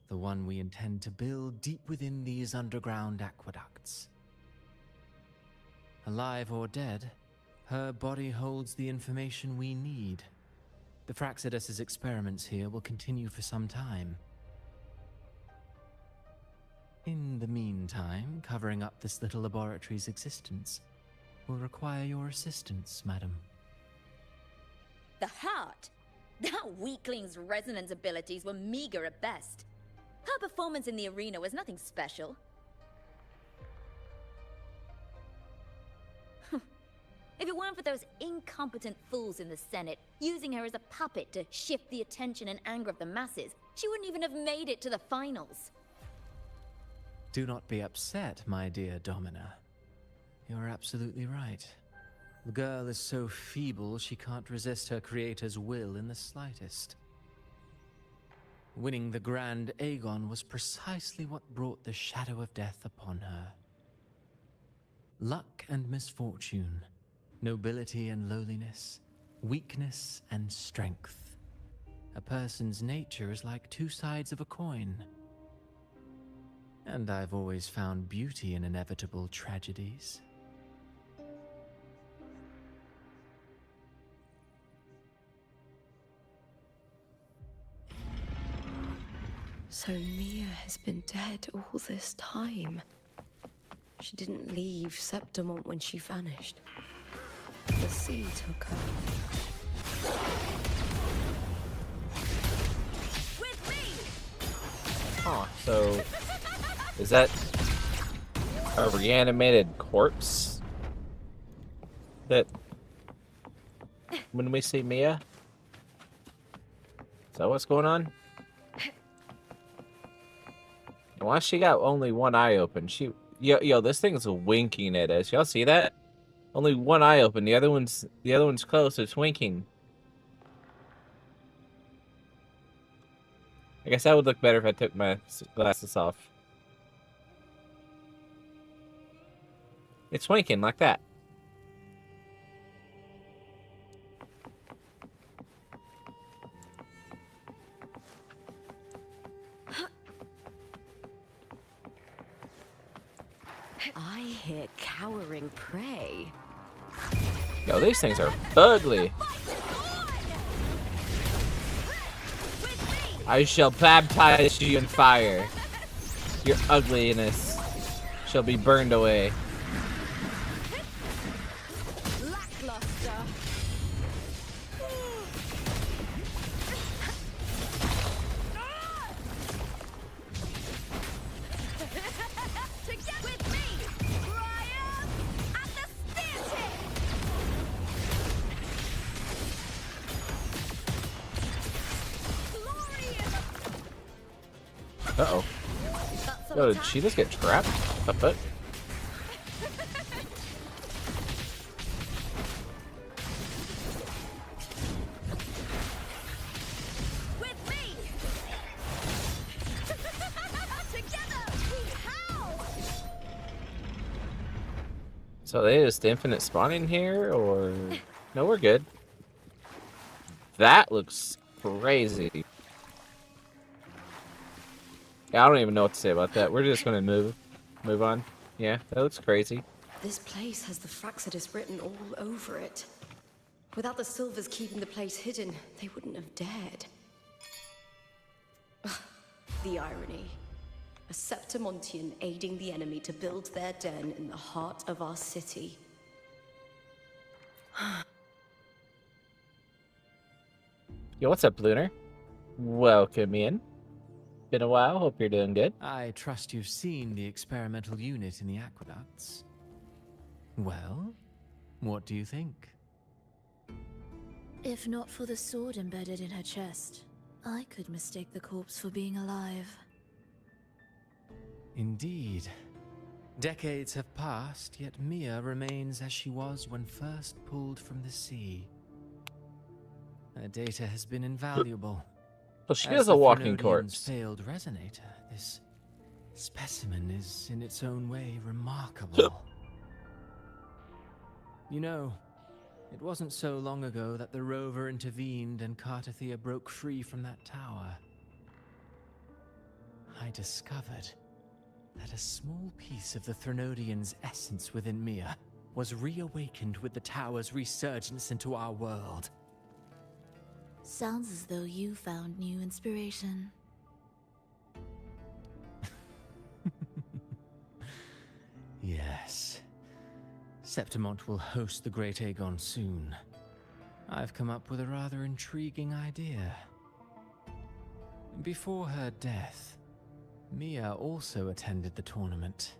The one we intend to build deep within these underground aqueducts. Alive or dead, her body holds the information we need. The Fraxidus's experiments here will continue for some time. In the meantime, covering up this little laboratory's existence will require your assistance, madam. The heart? That weakling's resonance abilities were meager at best. Her performance in the arena was nothing special. If it weren't for those incompetent fools in the Senate, using her as a puppet to shift the attention and anger of the masses, she wouldn't even have made it to the finals. Do not be upset, my dear Domina. You're absolutely right. The girl is so feeble she can't resist her creator's will in the slightest. Winning the Grand Aegon was precisely what brought the shadow of death upon her. Luck and misfortune, nobility and lowliness, weakness and strength. A person's nature is like two sides of a coin. And I've always found beauty in inevitable tragedies. So Mia has been dead all this time. She didn't leave Septimont when she vanished. The sea took her. With me! Oh, so is that a reanimated corpse? That when we see Mia? Is that what's going on? Why she got only one eye open? Yo, this thing's winking at us. Y'all see that? Only one eye open. The other one's closed. It's winking. I guess that would look better if I took my glasses off. It's winking like that. I hear cowering prey. Yo, these things are ugly. I shall baptize you in fire. Your ugliness shall be burned away. Lackluster. Uh-oh. That's some Yo, did attack. she just get trapped? A foot? With me! Together we howl! So they just infinite spawning here, or... No, we're good. That looks crazy. Yeah, I don't even know what to say about that. We're just gonna move on. Yeah, that looks crazy. This place has the Fraxidus written all over it. Without the Silvers keeping the place hidden, they wouldn't have dared. The irony. A Septimontian aiding the enemy to build their den in the heart of our city. Yo, what's up, Lunar? Welcome in. Been a while. Hope you're doing good. I trust you've seen the experimental unit in the aqueducts. Well, what do you think? If not for the sword embedded in her chest, I could mistake the corpse for being alive. Indeed. Decades have passed, yet Mia remains as she was when first pulled from the sea. Her data has been invaluable. Well, she As is a the walking Thenodian's corpse. failed resonator, this specimen is in its own way remarkable. You know, it wasn't so long ago that the rover intervened and Cartathea broke free from that tower. I discovered that a small piece of the Thenodian's essence within Mia was reawakened with the tower's resurgence into our world. Sounds as though you found new inspiration. Yes. Septimont will host the Great Aegon soon. I've come up with a rather intriguing idea. Before her death, Mia also attended the tournament.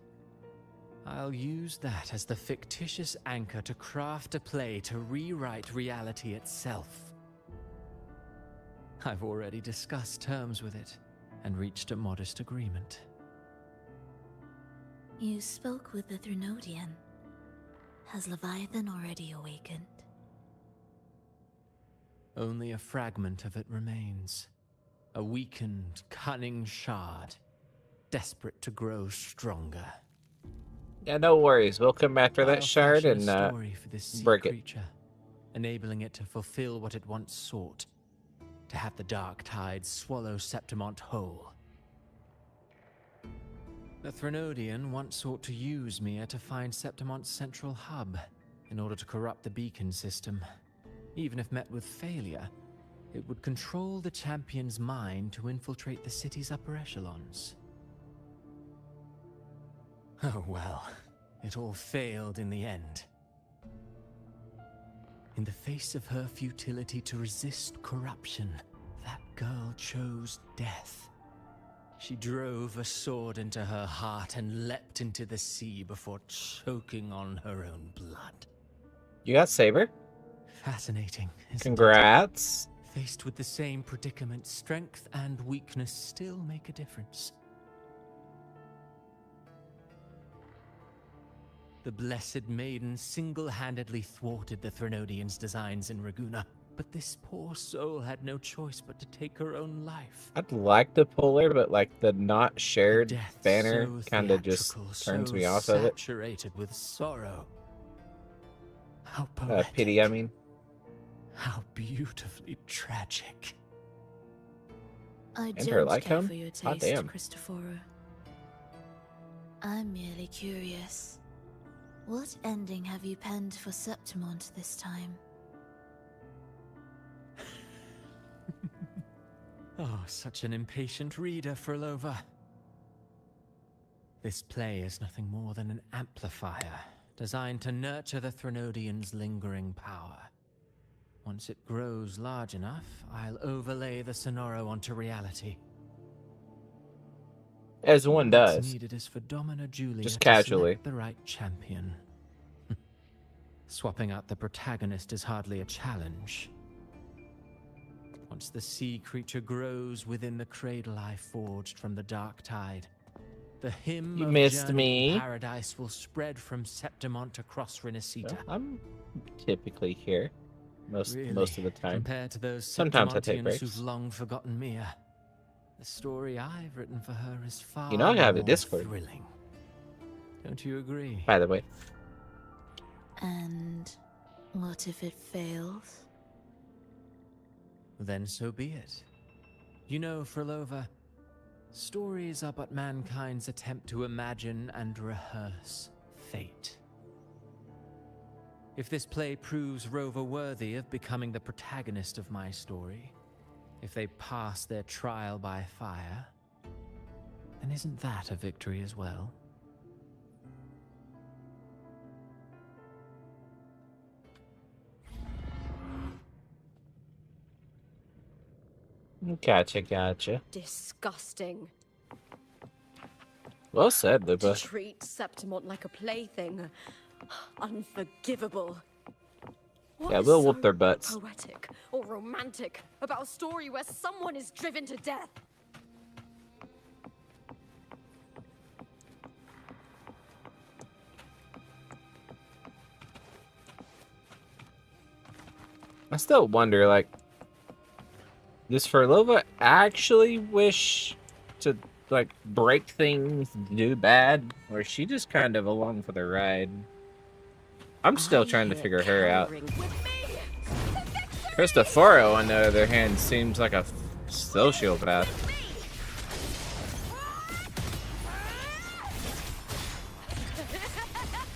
I'll use that as the fictitious anchor to craft a play to rewrite reality itself. I've already discussed terms with it and reached a modest agreement. You spoke with the Thenodian. Has Leviathan already awakened? Only a fragment of it remains. A weakened, cunning shard, desperate to grow stronger. Yeah, no worries. We'll come after that I'll shard fashion and a story for this sea break it. creature, enabling it to fulfill what it once sought, to have the dark tides swallow Septimont whole. The Thenodian once sought to use Mia to find Septimont's central hub in order to corrupt the beacon system. Even if met with failure, it would control the champion's mind to infiltrate the city's upper echelons. Oh well, it all failed in the end. In the face of her futility to resist corruption, that girl chose death. She drove a sword into her heart and leapt into the sea before choking on her own blood. You got Saber? Fascinating, isn't Congrats. it? Faced with the same predicament, strength and weakness still make a difference. The Blessed Maiden single-handedly thwarted the Thenodian's designs in Raguna, but this poor soul had no choice but to take her own life. I'd like to pull her, but like the not shared Death banner so kind of just theatrical, turns so me off of it. saturated with sorrow. How poetic. Pity, I mean. How beautifully tragic. I And her don't like care him? for your Hot taste, damn. Christophoro. I'm merely curious. What ending have you penned for Septimont this time? Oh, such an impatient reader, Frolova. This play is nothing more than an amplifier, designed to nurture the Thenodian's lingering power. Once it grows large enough, I'll overlay the Sonoro onto reality. As one All that's does. needed is for Domina Julia Just to casually. select the right champion. Swapping out the protagonist is hardly a challenge. Once the sea creature grows within the cradle I forged from the dark tide, the hymn You of missed journeying me. paradise will spread from Septimont across Renacita. I'm typically here most of the time. Compared to those Sometimes I take Septimontians breaks. who've long forgotten Mia, the story I've written for her is far You know I have a more Discord. thrilling. Don't you agree? By the way. And what if it fails? Then so be it. You know, Frolova, stories are but mankind's attempt to imagine and rehearse fate. If this play proves Rover worthy of becoming the protagonist of my story, if they pass their trial by fire, then isn't that a victory as well? Gotcha. Disgusting. Well said, To Lupa. treat Septimont like a plaything. Unforgivable. What Yeah, is we'll so whoop their butts. poetic or romantic about a story where someone is driven to death? I still wonder, like, does Furlova actually wish to, like, break things, do bad? Or is she just kind of along for the ride? I'm still trying to figure her out. Cristoforo, on the other hand, seems like a sociopath.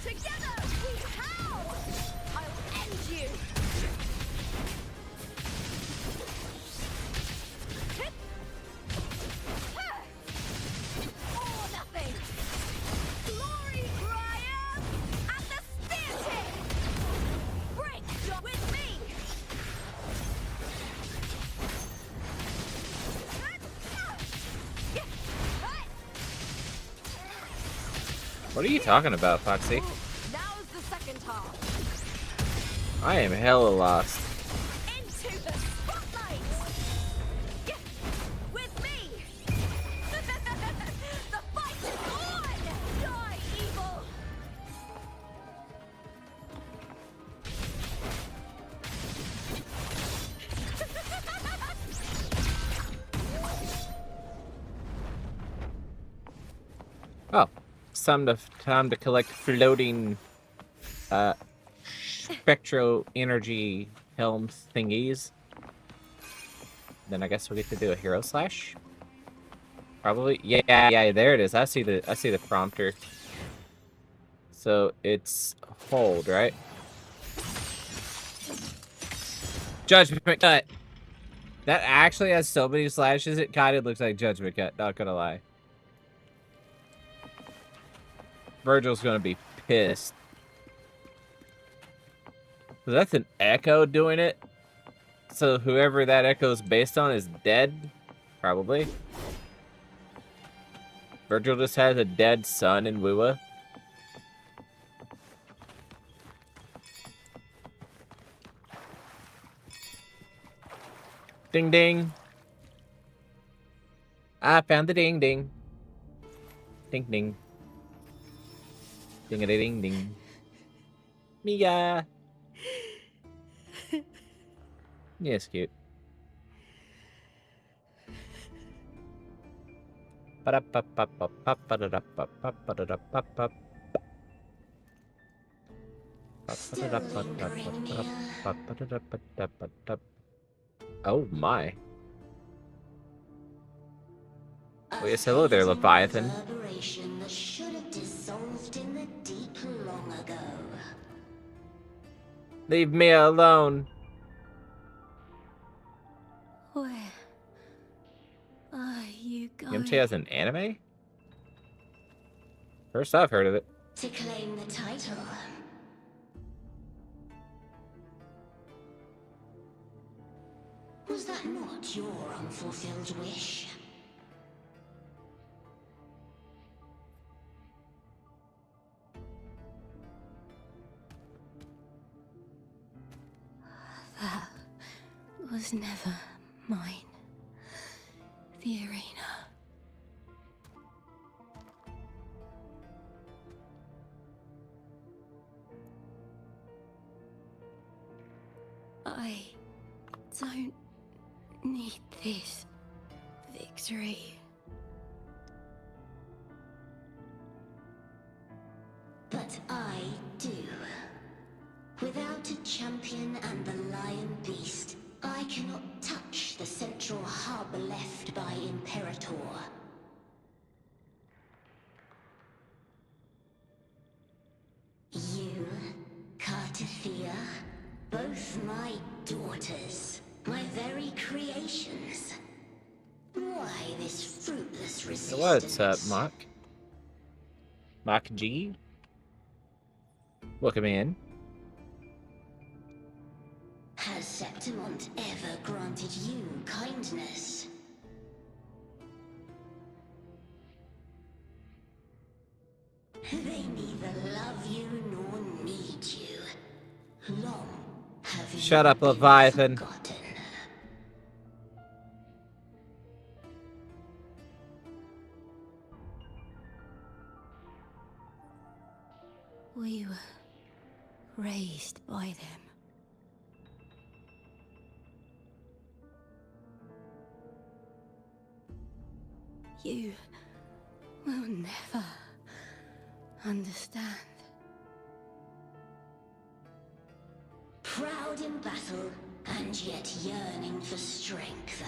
Together we howl! I'll end you! Or nothing! Glory Briar at the spear tip! Break with me! What are you talking about, Foxy? Now's the second half. I am hella lost. Into the spotlight! With me! The fight is on! Die, evil! Oh, it's time to collect floating, spectro energy helm thingies. Then I guess we get to do a hero slash. Probably, yeah. There it is. I see the prompter. So it's hold, right? Judgment cut. That actually has so many slashes. It kind of looks like judgment cut. Not gonna lie. Virgil's gonna be pissed. So that's an echo doing it. So whoever that echo's based on is dead, probably. Virgil just has a dead son in WuWa. Ding ding. I found the ding ding. Ding ding. Ding a ding ding. Mia. Yes, cute. Oh my. Oh yes, hello there, Leviathan. That should have dissolved in the deep long ago. Leave me alone. Where are you going? Yamcha has an anime? First I've heard of it. To claim the title. Was that not your unfulfilled wish? That was never Mine. The arena. I don't need this victory. But I do. Without a champion and the lion beast, I cannot touch the central hub left by Imperator. You, Cartathea, both my daughters, my very creations. Why this fruitless resistance? What's up, Mock? Mock G? Welcome in. Has Septimont ever granted you kindness? They neither love you nor need you. Long have you Shut up, been Leviathan. forgotten. We were raised by them. You will never understand. Proud in battle, and yet yearning for strength.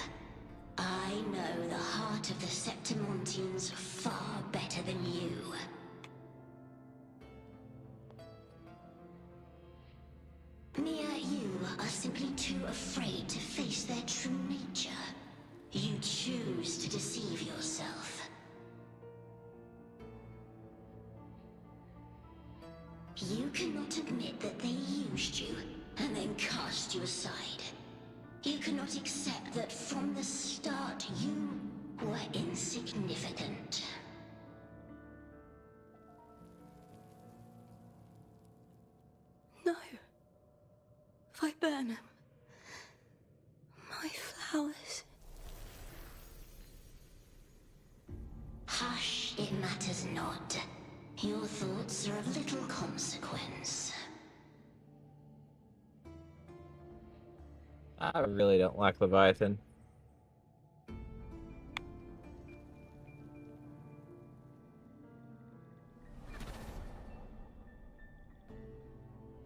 I know the heart of the Septimontians far better than you. Mia, you are simply too afraid to face their true nature. You choose to deceive yourself. You cannot admit that they used you, and then cast you aside. You cannot accept that from the start you were insignificant. No. If I burn them, my flowers. Hush, it matters not. Your thoughts are of little consequence. I really don't like Leviathan.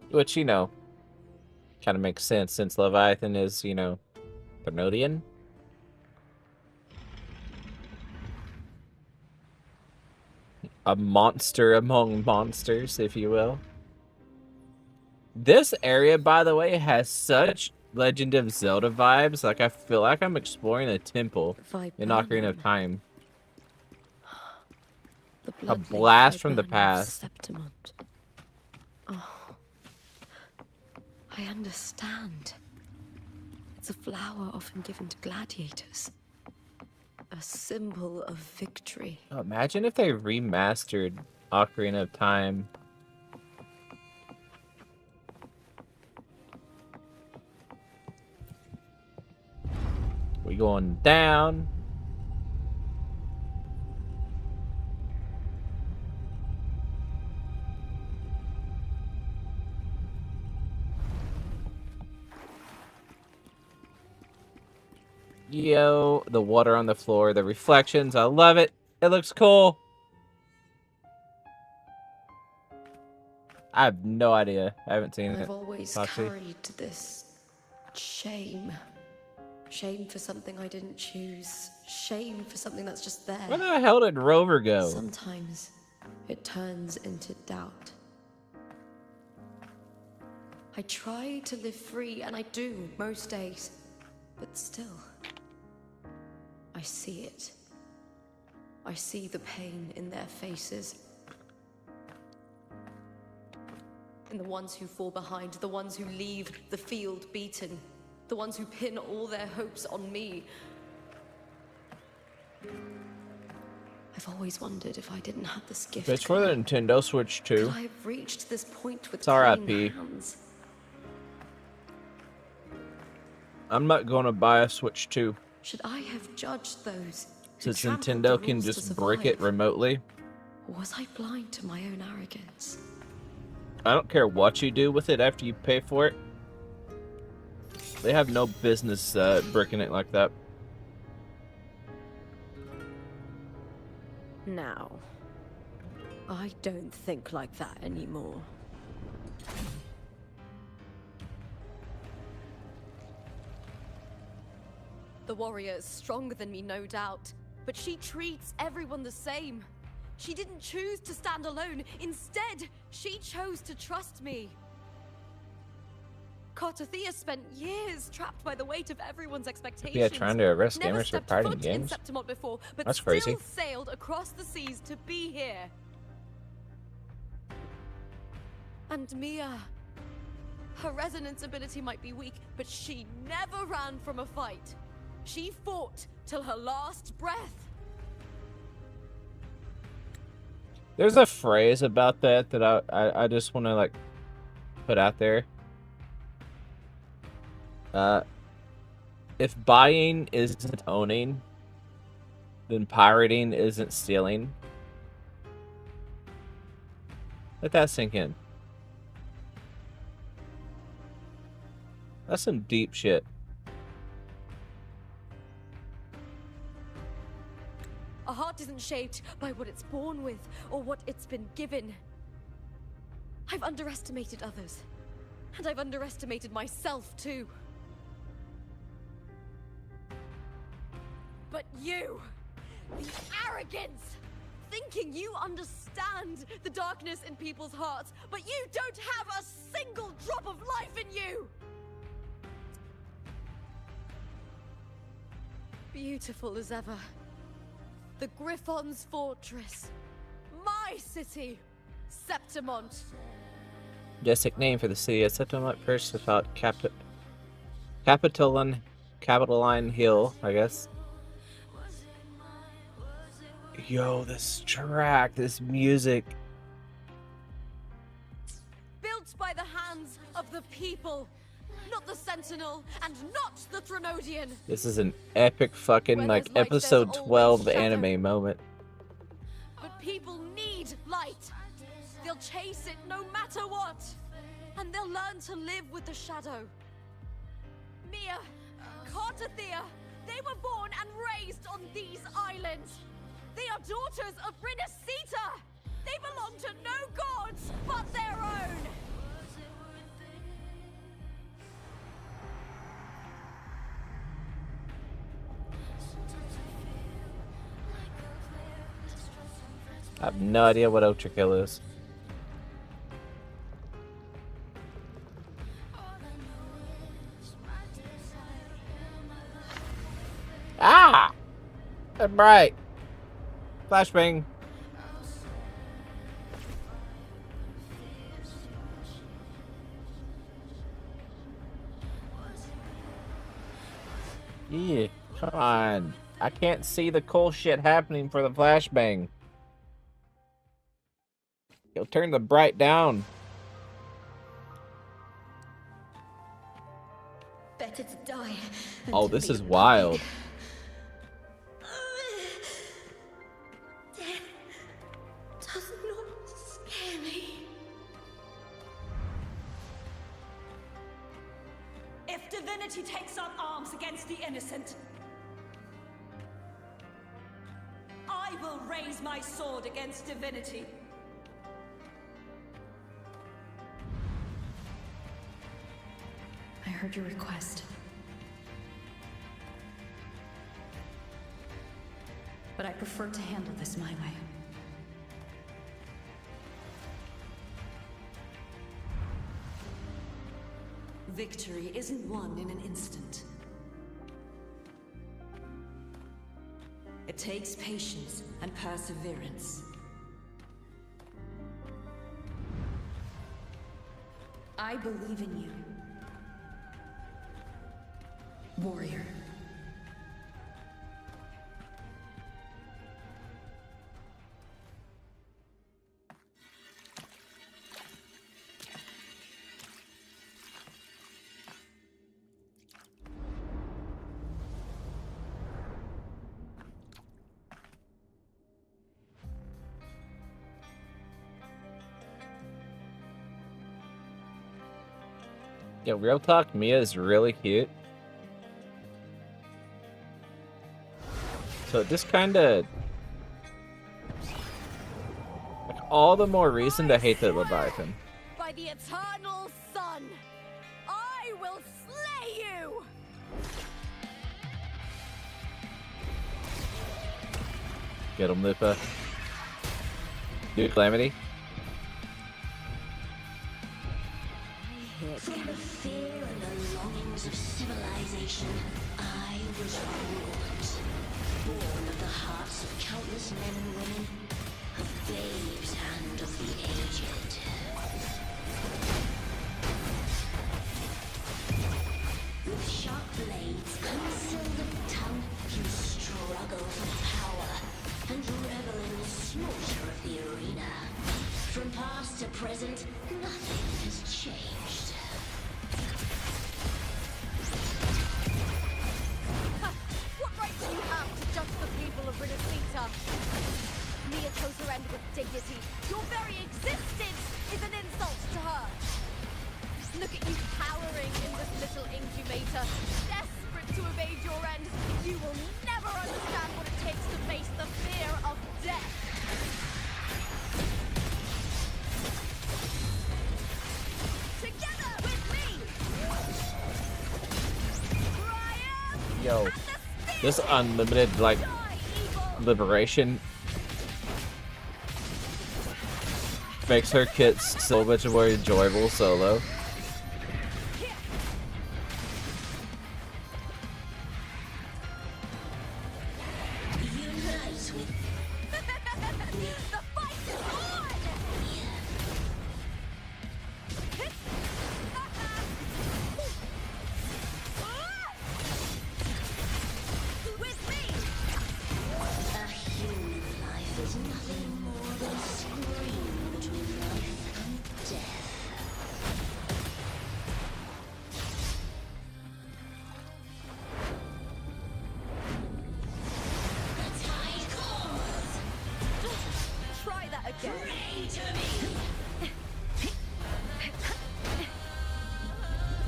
Which, you know, kind of makes sense since Leviathan is, you know, Thermodian. A monster among monsters, if you will. This area, by the way, has such Legend of Zelda vibes. Like, I feel like I'm exploring a temple in Ocarina of Time. A blast from the past. Septimont. Oh, I understand. It's a flower often given to gladiators. A symbol of victory. Oh, imagine if they remastered Ocarina of Time. We going down. Yo, the water on the floor, the reflections, I love it. It looks cool. I have no idea. I haven't seen it. I've always Foxy. carried this shame. Shame for something I didn't choose. Shame for something that's just there. Where the hell did Rover go? Sometimes it turns into doubt. I try to live free, and I do most days. But still, I see it. I see the pain in their faces. In the ones who fall behind, the ones who leave the field beaten, the ones who pin all their hopes on me. I've always wondered if I didn't have this gift. It's for the Nintendo Switch too. Could I have reached this point with It's RIP. clean hands? I'm not going to buy a Switch 2. Should I have judged those who Since trampled the Nintendo can rules to just brick it survive? remotely. Or was I blind to my own arrogance? I don't care what you do with it after you pay for it. They have no business bricking it like that. Now, I don't think like that anymore. The warrior is stronger than me, no doubt, but she treats everyone the same. She didn't choose to stand alone. Instead, she chose to trust me. Kartathea spent years trapped by the weight of everyone's expectations. Yeah, trying to arrest Never gamers for stepped pirating foot games. in Septimont before, but That's still crazy. sailed across the seas to be here. And Mia, her resonance ability might be weak, but she never ran from a fight. She fought till her last breath. There's a phrase about that that I just want to like put out there. If buying isn't owning, then pirating isn't stealing. Let that sink in. That's some deep shit. A heart isn't shaped by what it's born with or what it's been given. I've underestimated others, and I've underestimated myself too. But you, the arrogance, thinking you understand the darkness in people's hearts, but you don't have a single drop of life in you! Beautiful as ever. The Griffon's fortress. My city, Septimont. Majestic name for the city of Septimont, perched about Capitoline Hill, I guess. Yo, this track, this music. Built by the hands of the people. Not the Sentinel, and not the Threnodian. This is an epic fucking, Where like, there's light, episode there's 12 always shadow. anime moment. But people need light. They'll chase it no matter what. And they'll learn to live with the shadow. Mia, Kartathea, they were born and raised on these islands. They are daughters of Brinasita. They belong to no gods but their own. I have no idea what Ultra Kill is. Ah! That's bright. Flashbang. Yeah, come on. I can't see the cool shit happening for the flashbang. Yo, turn the bright down. Better to die. than Oh, to this be is a wild. Death does not scare me. If divinity takes up arms against the innocent, I will raise my sword against divinity. I heard your request. But I prefer to handle this my way. Victory isn't won in an instant. It takes patience and perseverance. I believe in you. Warrior. Yeah, real talk, Mia is really cute. So this kinda... like, all the more reason to hate the Leviathan. By the eternal sun, I will slay you! Get him, Lupa. Dude, Calamity. From the fear and the longings of civilization, I was born. Born of the hearts of countless men and women, of babes and of the aged. With sharp blades and silver tongue, you struggle for power and revel in the slaughter of the arena. From past to present, nothing has changed. What right do you have to judge the people of Renacita? Mia chose her end with dignity. Your very existence is an insult to her. Look at you cowering in this little incubator, desperate to evade your end. You will never understand what it takes to face the fear of death. Together with me! Yo, this unlimited, like, liberation makes her kit so much more enjoyable solo.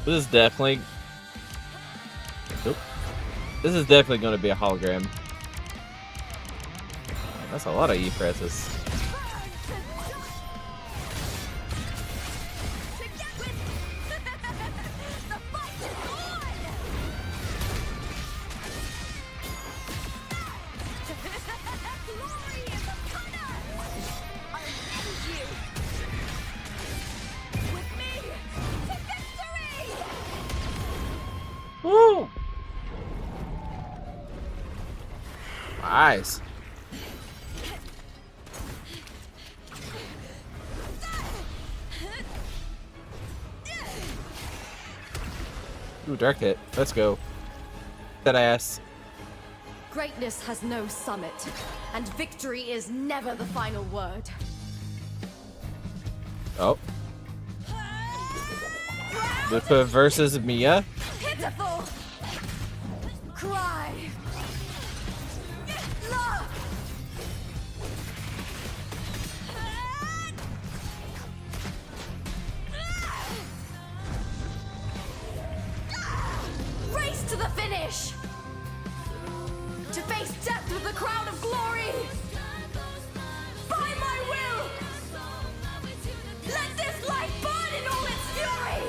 This is definitely... Oop. This is definitely going to be a hologram. That's a lot of E-presses. Woo! Nice. Ooh, dark hit. Let's go. That ass. Greatness has no summit, and victory is never the final word. Oh. Lupa versus Mia. Pitiful! Cry! Love! Race to the finish! To face death with the crown of glory! By my will! Let this life burn in all its fury!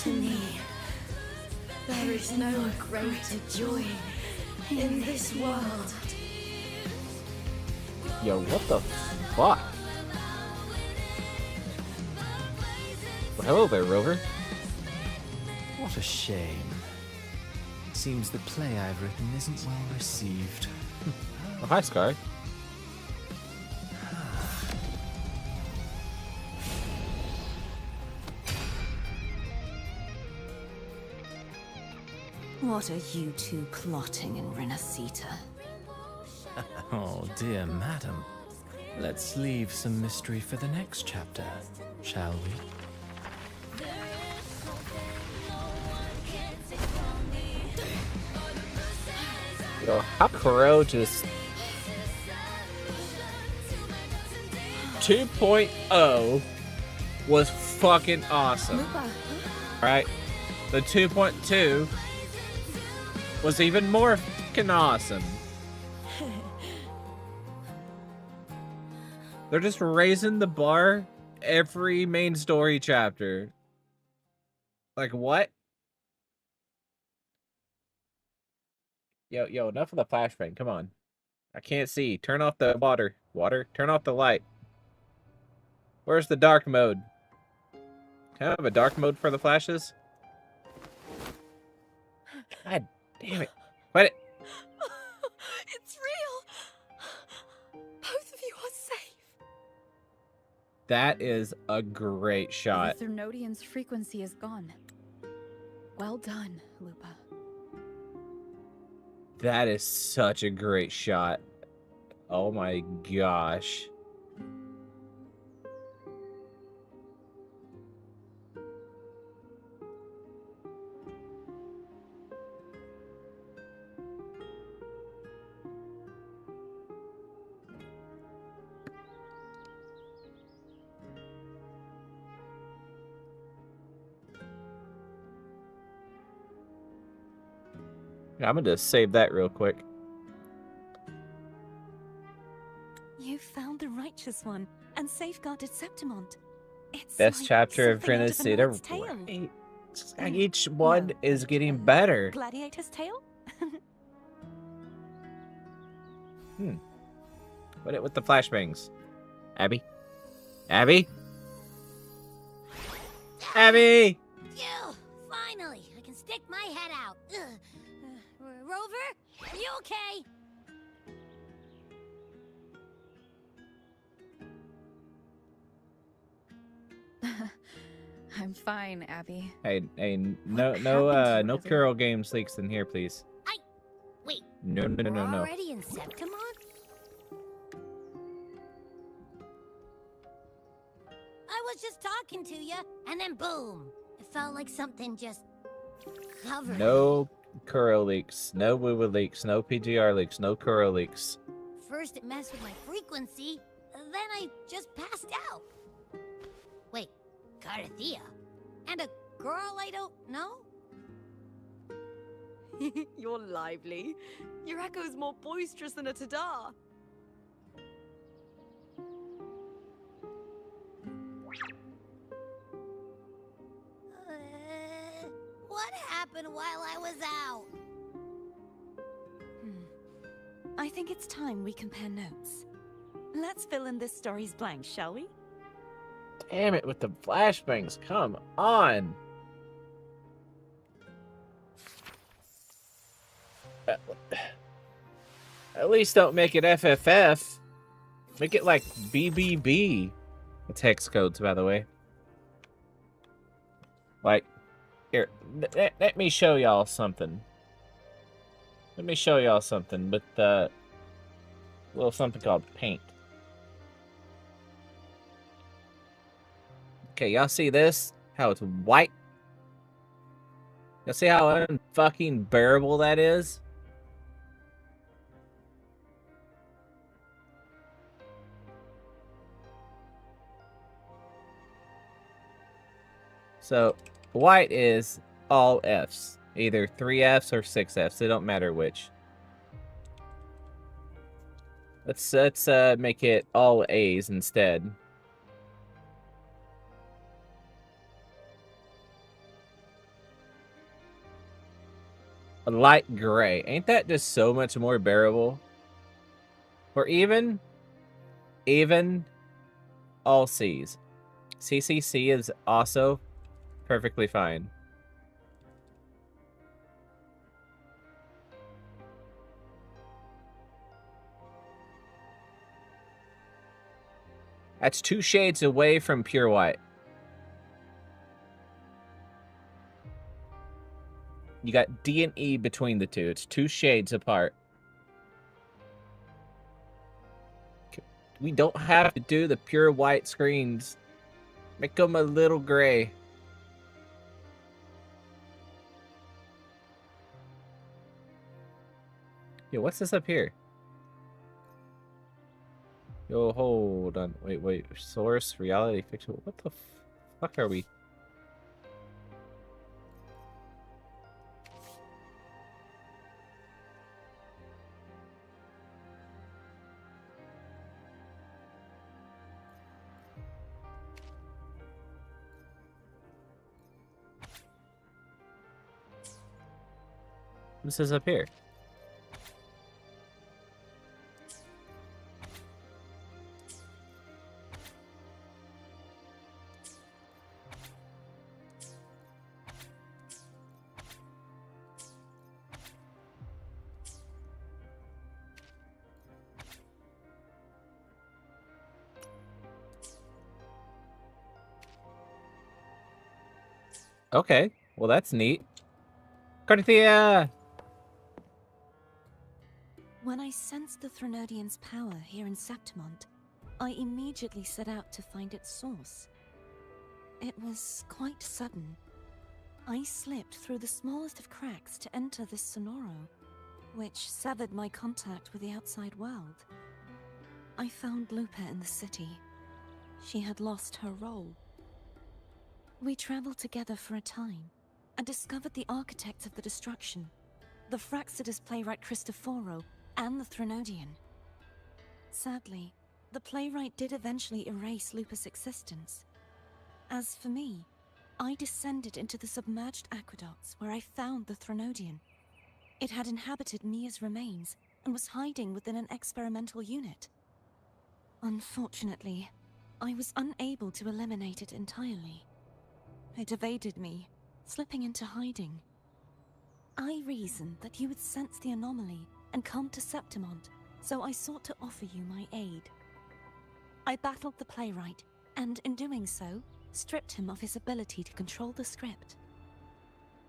To me, there is no greater joy in this world. Yo, what the fuck? Well, hello there, Rover. What a shame. Seems the play I've written isn't well received. Oh, hi, Scar. What are you two plotting in Renacita? Oh, dear madam. Let's leave some mystery for the next chapter, shall we? Yo, how Crow just... 2.0 was fucking awesome. Right? The 2.2 was even more fucking awesome. They're just raising the bar every main story chapter. Like, what? Yo, enough of the flashbang. Come on. I can't see. Turn off the water. Turn off the light. Where's the dark mode? Can I have a dark mode for the flashes? God damn it. Quit it. It's real! Both of you are safe! That is a great shot. The Threnodian's frequency is gone. Well done, Lupa. That is such a great shot. Oh my gosh. I'm gonna just save that real quick. You found the righteous one and safeguarded Septimont. It's Best like chapter of something out Trinity. a knight's tale. Each one is getting better. Gladiator's tale? Put it with the flashbangs. Abby? Abby? Abby! Phew! Finally, I can stick my head out. Rover, are you okay? I'm fine, Abby. Hey, no Curl Games leaks in here, please. Wait. No. Already in Septimont? I was just talking to you, and then boom! It felt like something just covered. No Curl leaks, no WuWa leaks, no PGR leaks, no Curl leaks. First it messed with my frequency, then I just passed out. Wait, Carthea? And a girl I don't know? You're lively. Your echo's more boisterous than a Tadar. What happened while I was out? I think it's time we compare notes. Let's fill in this story's blanks, shall we? Damn it with the flashbangs, come on! At least don't make it FFF. Make it like BBB. It's hex codes, by the way. Like, here, let me show y'all something. Let me show y'all something with a little something called paint. Okay, y'all see this? How it's white? Y'all see how unfucking bearable that is? So, white is all Fs. Either 3 Fs or 6 Fs. It don't matter which. Let's make it all A's instead. A light gray. Ain't that just so much more bearable? Or even all C's. CCC is also perfectly fine. That's 2 shades away from pure white. You got D and E between the two. It's 2 shades apart. We don't have to do the pure white screens. Make them a little gray. Yo, what's this up here? Yo, hold on. Wait. Source, reality, fiction. What the fuck are we? This is up here. Okay, well that's neat. Carthia! When I sensed the Threnodian's power here in Septimont, I immediately set out to find its source. It was quite sudden. I slipped through the smallest of cracks to enter this Sonoro, which severed my contact with the outside world. I found Lupa in the city. She had lost her role. We traveled together for a time, and discovered the architects of the destruction, the Fraxidus playwright Cristoforo, and the Threnodian. Sadly, the playwright did eventually erase Lupa's existence. As for me, I descended into the submerged aqueducts where I found the Threnodian. It had inhabited Mia's remains and was hiding within an experimental unit. Unfortunately, I was unable to eliminate it entirely. It evaded me, slipping into hiding. I reasoned that you would sense the anomaly and come to Septimont, so I sought to offer you my aid. I battled the playwright, and in doing so, stripped him of his ability to control the script.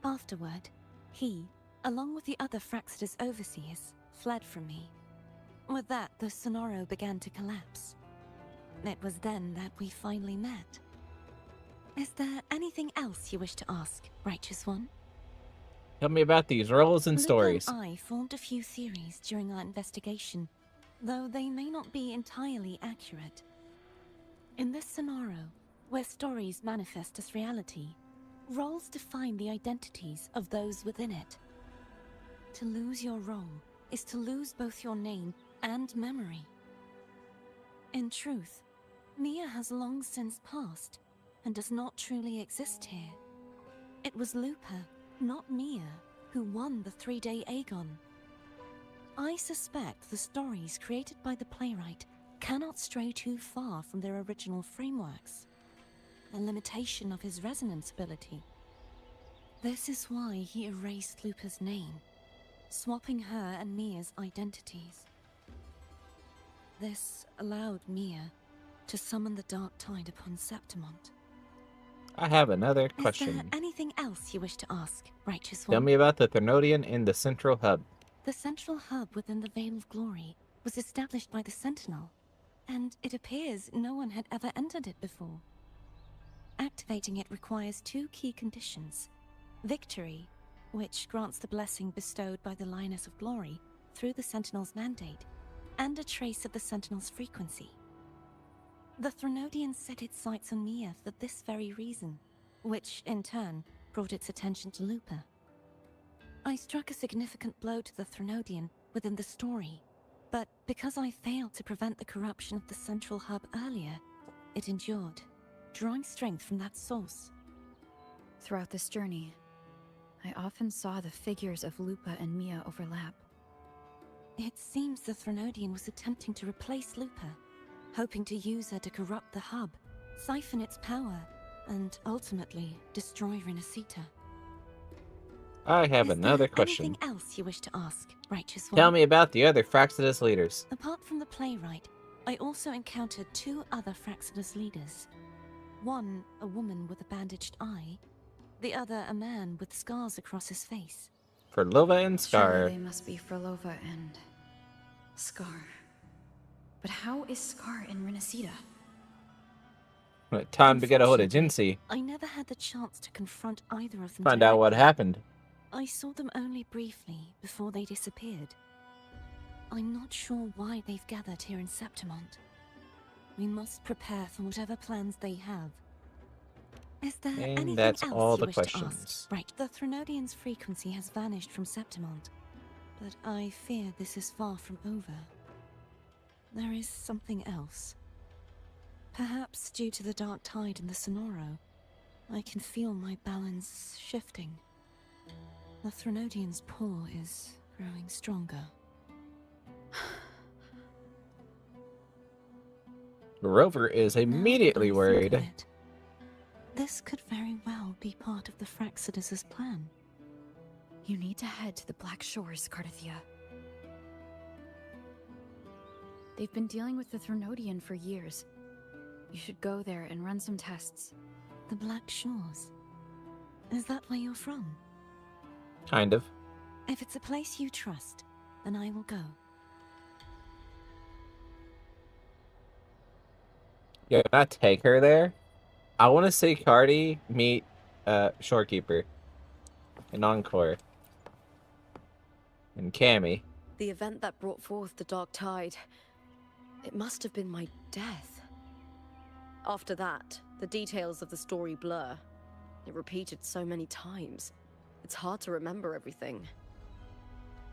Afterward, he, along with the other Fraxidus overseers, fled from me. With that, the Sonoro began to collapse. It was then that we finally met. Is there anything else you wish to ask, Righteous One? Tell me about these roles and stories. Lupa and I formed a few theories during our investigation, though they may not be entirely accurate. In this Sonoro, where stories manifest as reality, roles define the identities of those within it. To lose your role is to lose both your name and memory. In truth, Mia has long since passed, and does not truly exist here. It was Lupa, not Mia, who won the 3-day Aegon. I suspect the stories created by the playwright cannot stray too far from their original frameworks, a limitation of his resonance ability. This is why he erased Lupa's name, swapping her and Mia's identities. This allowed Mia to summon the dark tide upon Septimont. I have another Is question. there anything else you wish to ask, Righteous One? Tell me about the Threnodian in the Central Hub. The central hub within the Veil of Glory was established by the Sentinel, and it appears no one had ever entered it before. Activating it requires 2 key conditions: victory, which grants the blessing bestowed by the Lioness of Glory through the Sentinel's mandate, and a trace of the Sentinel's frequency. The Threnodian set its sights on Mia for this very reason, which, in turn, brought its attention to Lupa. I struck a significant blow to the Threnodian within the story, but because I failed to prevent the corruption of the central hub earlier, it endured, drawing strength from that source. Throughout this journey, I often saw the figures of Lupa and Mia overlap. It seems the Threnodian was attempting to replace Lupa, hoping to use her to corrupt the hub, siphon its power, and ultimately destroy Renacita. I have another Is there question. anything else you wish to ask, Righteous One? Tell me about the other Fraxidus leaders. Apart from the playwright, I also encountered 2 other Fraxidus leaders. One, a woman with a bandaged eye, the other a man with scars across his face. For Lova and Scar. Surely they must be Frolova and Scar. But how is Scar in Renacita? Time to get a hold of Jinsei. I never had the chance to confront either of them. Find out what directly. happened. I saw them only briefly before they disappeared. I'm not sure why they've gathered here in Septimont. We must prepare for whatever plans they have. Is there And anything that's else all you the wish to questions. ask? Right, the Threnodian's frequency has vanished from Septimont, but I fear this is far from over. There is something else. Perhaps due to the dark tide in the Sonoro, I can feel my balance shifting. The Threnodian's pull is growing stronger. Rover is Now that immediately I think of worried. it, this could very well be part of the Fraxidus' plan. You need to head to the Black Shores, Cardathia. They've been dealing with the Threnodian for years. You should go there and run some tests. The Black Shores? Is that where you're from? Kind of. If it's a place you trust, then I will go. Yeah, not take her there. I want to see Cardi meet Shorekeeper and Encore and Cammy. The event that brought forth the dark tide, it must have been my death. After that, the details of the story blur. It repeated so many times. It's hard to remember everything.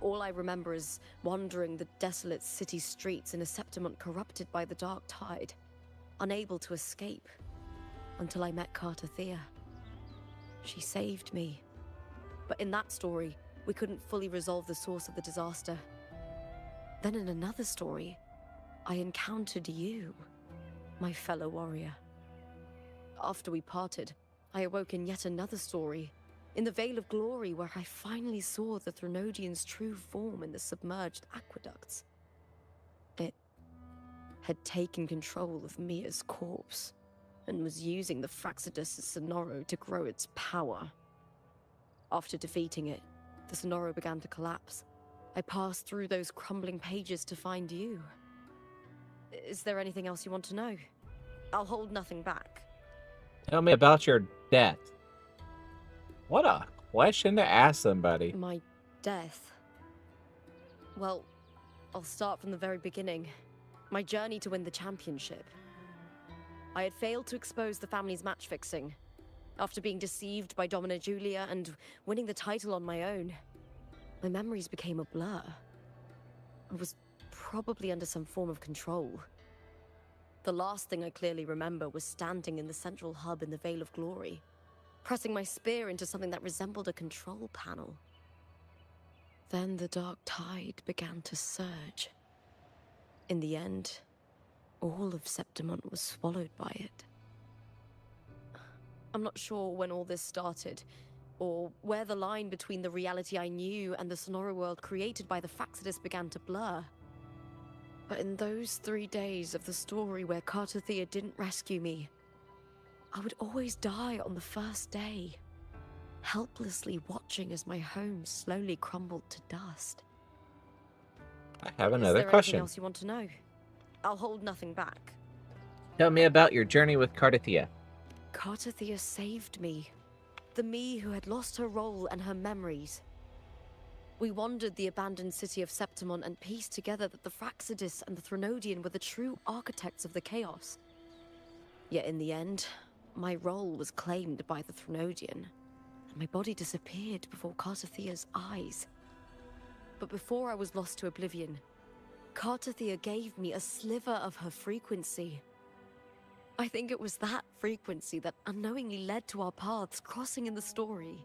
All I remember is wandering the desolate city streets in a Septimont corrupted by the dark tide, unable to escape, until I met Cardathia. She saved me. But in that story, we couldn't fully resolve the source of the disaster. Then in another story, I encountered you, my fellow warrior. After we parted, I awoke in yet another story, in the Vale of Glory, where I finally saw the Threnodian's true form in the submerged aqueducts. It had taken control of Mia's corpse, and was using the Fraxidus' Sonoro to grow its power. After defeating it, the Sonoro began to collapse. I passed through those crumbling pages to find you. Is there anything else you want to know? I'll hold nothing back. Tell me about your death. What a question to ask somebody. My death. Well, I'll start from the very beginning. My journey to win the championship. I had failed to expose the family's match fixing. After being deceived by Domina Julia and winning the title on my own, my memories became a blur. I was probably under some form of control. The last thing I clearly remember was standing in the central hub in the Vale of Glory, pressing my spear into something that resembled a control panel. Then the dark tide began to surge. In the end, all of Septimont was swallowed by it. I'm not sure when all this started, or where the line between the reality I knew and the Sonoro world created by the Fraxidus began to blur. But in those 3 days of the story where Cardathia didn't rescue me, I would always die on the first day, helplessly watching as my home slowly crumbled to dust. I have Is another there question. anything else you want to know? I'll hold nothing back. Tell me about your journey with Cardathia. Cardathia saved me. The me who had lost her role and her memories. We wandered the abandoned city of Septimont and pieced together that the Fraxidus and the Threnodian were the true architects of the chaos. Yet in the end, my role was claimed by the Threnodian, and my body disappeared before Cardathia's eyes. But before I was lost to oblivion, Cardathia gave me a sliver of her frequency. I think it was that frequency that unknowingly led to our paths crossing in the story.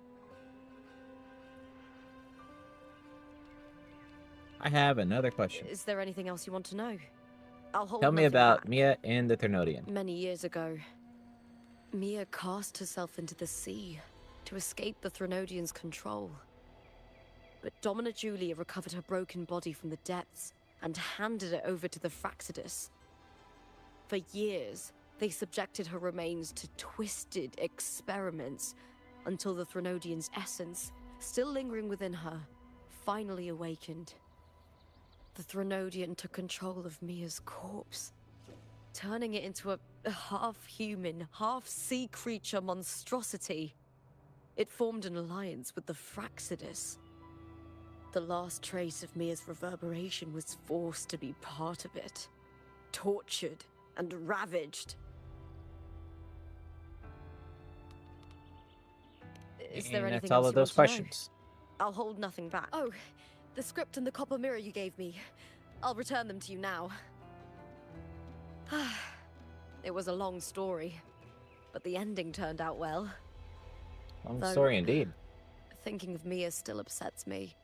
I have another question. Is there anything else you want to know? I'll hold Tell me nothing about back. Mia and the Threnodian. Many years ago, Mia cast herself into the sea to escape the Threnodian's control. But Domina Julia recovered her broken body from the depths and handed it over to the Fraxidus. For years, they subjected her remains to twisted experiments until the Threnodian's essence, still lingering within her, finally awakened. The Threnodian took control of Mia's corpse, turning it into a half-human, half-sea creature monstrosity. It formed an alliance with the Fraxidus. The last trace of Mia's reverberation was forced to be part of it, tortured, and ravaged. Is there And anything that's all else of you want those to know? questions. I'll hold nothing back. Oh, the script and the copper mirror you gave me. I'll return them to you now. It was a long story, but the ending turned out well. Long Though, story indeed. thinking of Mia still upsets me.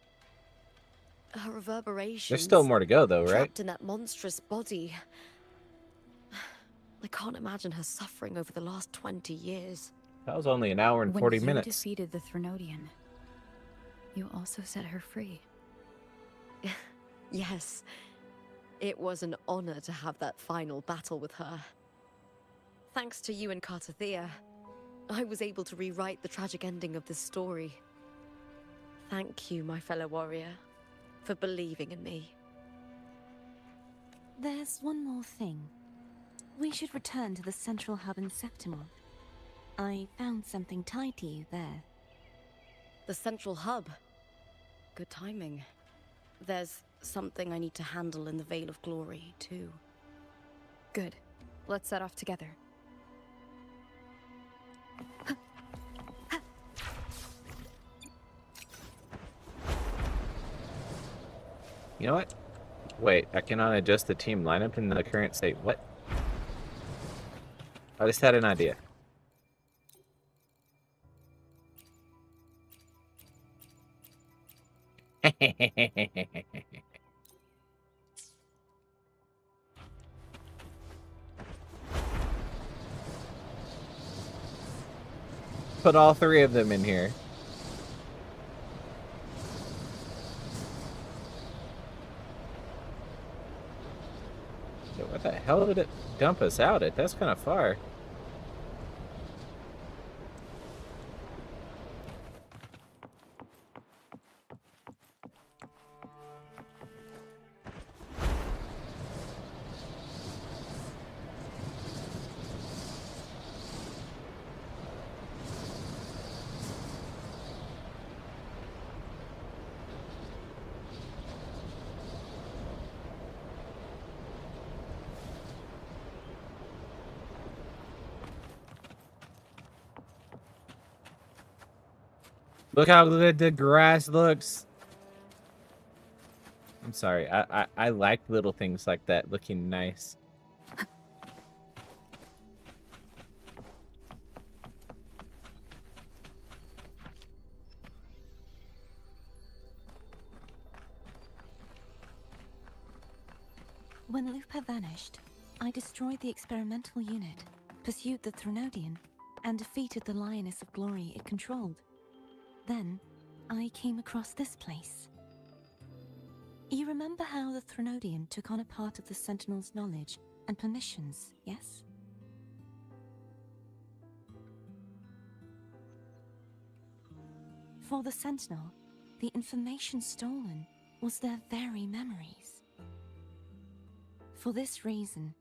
Her reverberations... There's still more to go, though, right? Trapped in that monstrous body. I can't imagine her suffering over the last 20 years. That was only an hour and 40 When you minutes. defeated the Threnodian, you also set her free. Yes. It was an honor to have that final battle with her. Thanks to you and Cartathea, I was able to rewrite the tragic ending of this story. Thank you, my fellow warrior, for believing in me. There's one more thing. We should return to the central hub in Septimon. I found something tied to you there. The central hub. Good timing. There's something I need to handle in the Veil of Glory, too. Good. Let's set off together. You know what? Wait, I cannot adjust the team lineup in the current state. What? I just had an idea. Put all three of them in here. So what the hell did it dump us out at? That's kind of far. Look how good the grass looks. I'm sorry. I like little things like that looking nice. When Lupa vanished, I destroyed the experimental unit, pursued the Threnodian, and defeated the Lioness of Glory it controlled. Then, I came across this place. You remember how the Threnodian took on a part of the Sentinel's knowledge and permissions, yes? For the Sentinel, the information stolen was their very memories. For this reason,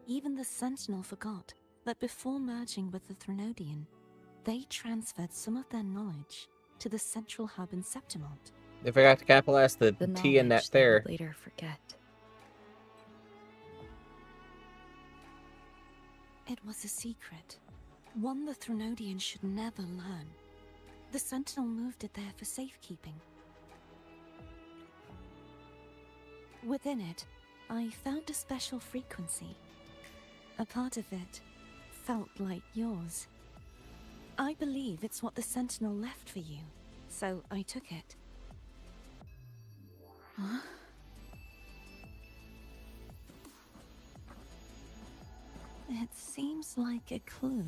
even the Sentinel forgot that before merging with the Threnodian, they transferred some of their knowledge to the central hub in Septimont. They forgot to capitalize the T in that knowledge they there. would later forget. It was a secret, one the Threnodian should never learn. The Sentinel moved it there for safekeeping. Within it, I found a special frequency. A part of it felt like yours. I believe it's what the Sentinel left for you, so I took it. Huh? It seems like a clue.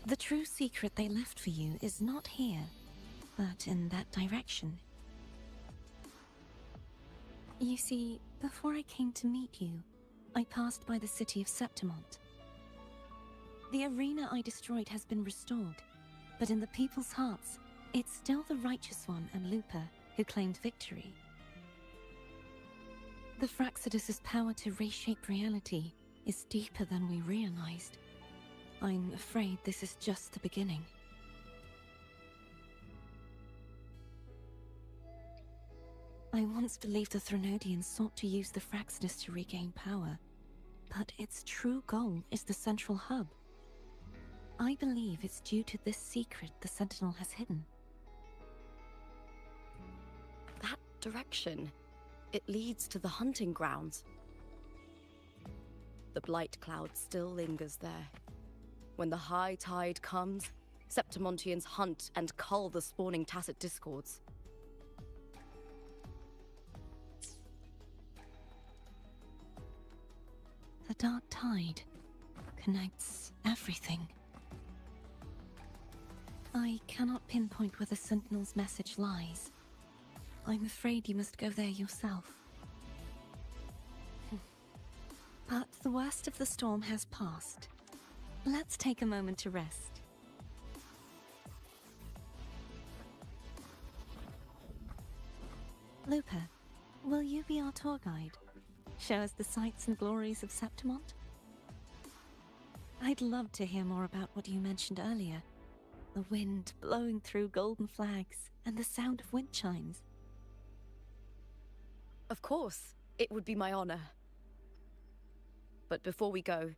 The true secret they left for you is not here, but in that direction. You see, before I came to meet you, I passed by the city of Septimont. The arena I destroyed has been restored, but in the people's hearts, it's still the Righteous One and Lupa who claimed victory. The Fraxidus' power to reshape reality is deeper than we realized. I'm afraid this is just the beginning. I once believed the Threnodians sought to use the Fraxidus to regain power, but its true goal is the central hub. I believe it's due to this secret the Sentinel has hidden. That direction, it leads to the hunting grounds. The blight cloud still lingers there. When the high tide comes, Septimontians hunt and cull the spawning Tacet Discords. The dark tide connects everything. I cannot pinpoint where the Sentinel's message lies. I'm afraid you must go there yourself. But the worst of the storm has passed. Let's take a moment to rest. Lupa, will you be our tour guide? Show us the sights and glories of Septimont? I'd love to hear more about what you mentioned earlier. The wind blowing through golden flags and the sound of wind chimes. Of course, it would be my honor. But before we go,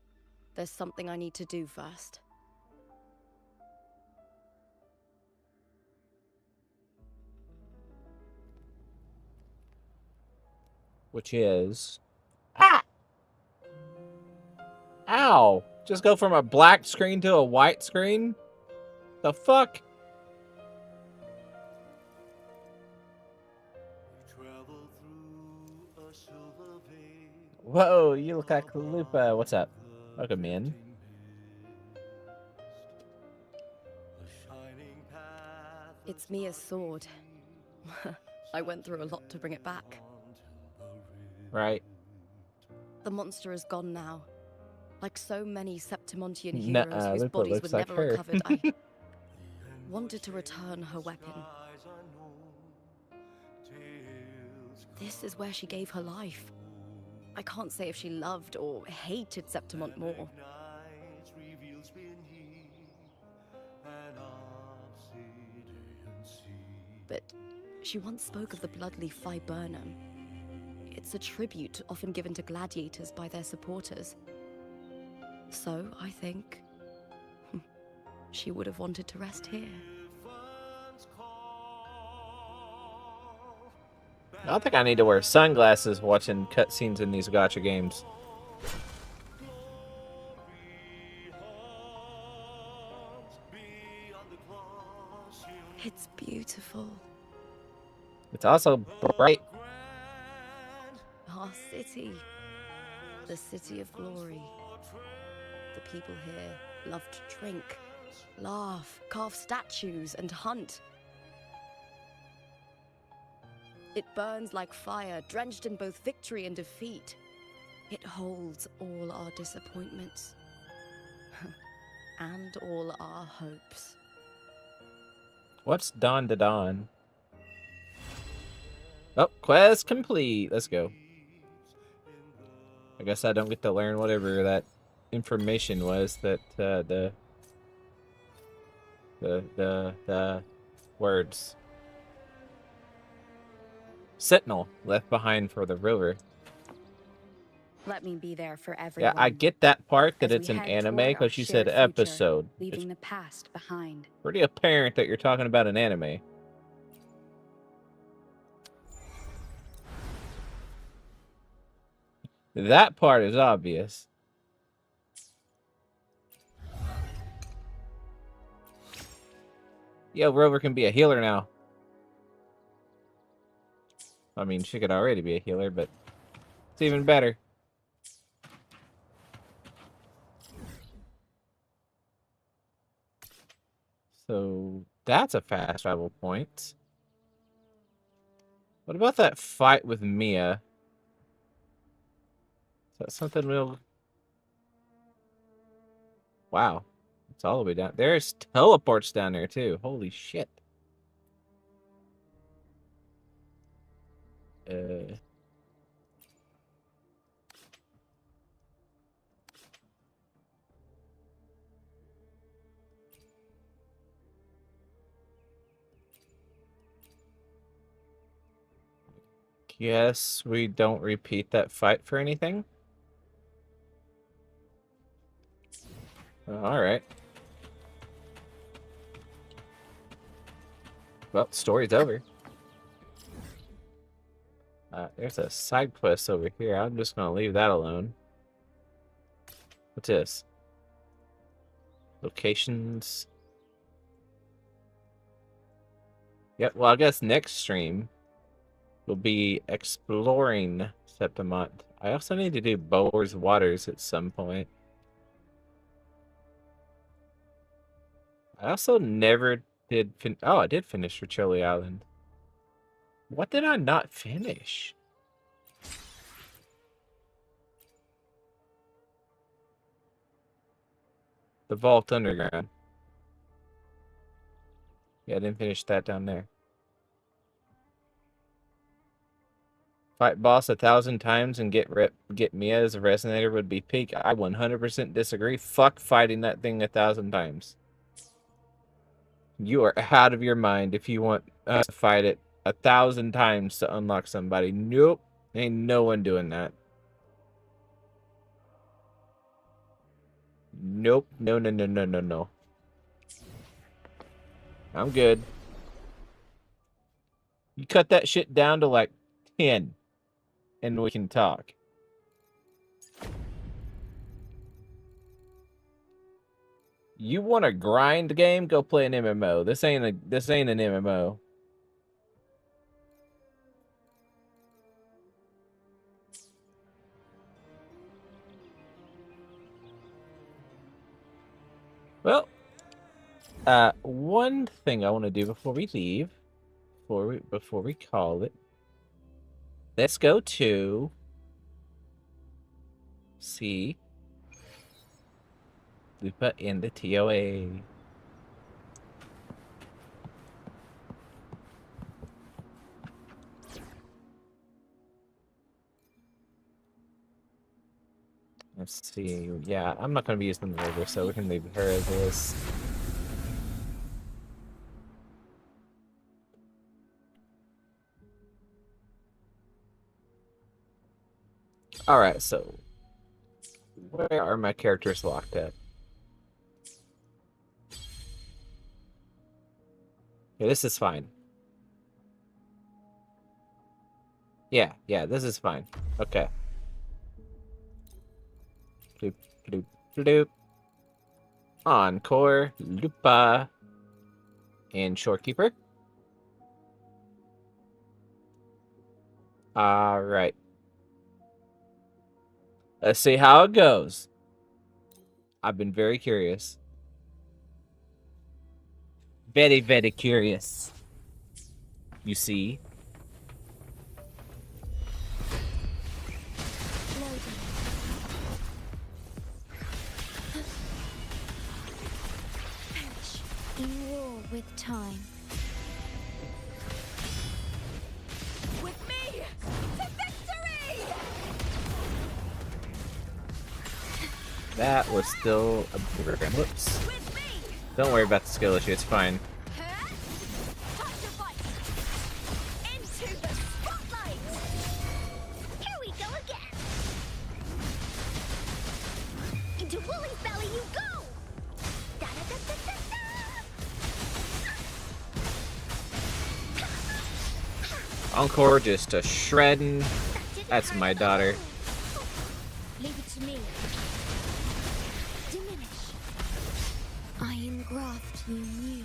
there's something I need to do first. Which is... Ah! Ow! Just go from a black screen to a white screen? The fuck? Whoa, you look like Lupa. What's up? Welcome in. It's Mia's sword. I went through a lot to bring it back. Right. The monster is gone now. Like so many Septimontian heroes Nuh-uh, whose Lupa bodies looks would like never her. recovered, I wanted to return her weapon. This is where she gave her life. I can't say if she loved or hated Septimont more. But she once spoke of the bloodleaf viburnum. It's a tribute often given to gladiators by their supporters. So, I think, she would have wanted to rest here. I don't think I need to wear sunglasses watching cutscenes in these gacha games. It's beautiful. It's also bright. Our city. The city of glory. The people here love to drink, laugh, carve statues, and hunt. It burns like fire, drenched in both victory and defeat. It holds all our disappointments. And all our hopes. What's dawn to dawn? Oh, quest complete. Let's go. I guess I don't get to learn whatever that information was that the words. Sentinel left behind for the rover. Let me be there for everyone. Yeah, I get that part that as it's we an head anime toward our because you said shared future, episode. leaving It's the past behind. pretty apparent that you're talking about an anime. That part is obvious. Yo, Rover can be a healer now. I mean, she could already be a healer, but it's even better. So that's a fast travel point. What about that fight with Mia? Is that something we'll... Wow. It's all the way down. There's teleports down there, too. Holy shit. Guess we don't repeat that fight for anything? All right. Well, story's over. There's a side quest over here. I'm just gonna leave that alone. What's this? Locations. Yep, well, I guess next stream will be exploring Septimont. I also need to do Bower's Waters at some point. I also never did I did finish Riccioli Island. What did I not finish? The Vault Underground. Yeah, I didn't finish that down there. Fight boss 1,000 times and get Mia as a resonator would be peak. I 100% disagree. Fuck fighting that thing 1,000 times. You are out of your mind if you want to fight it 1,000 times to unlock somebody. Nope. Ain't no one doing that. Nope. No, no, no, no, no, no. I'm good. You cut that shit down to like 10 and we can talk. You want a grind game? Go play an MMO. This ain't an MMO. Well, one thing I want to do before we leave, before we call it, let's go to see Lupa in the TOA. Let's see. Yeah, I'm not going to be using the river, so we can leave her as is. Alright, so where are my characters locked at? Yeah, this is fine. Yeah, this is fine. Okay. Bloop, bloop, bloop. Encore, Lupa, and Shorekeeper. Alright. Let's see how it goes. I've been very curious. Very, very curious. You see? In war with time. With me to victory! That was still a whoops. Don't worry about the skill issue, it's fine. Into the spotlight! Here we go again. Into Wooly's belly you go. Da da da da da da. Encore just a shredding. That's my daughter. Leave it to me. Diminish. I engraft you new.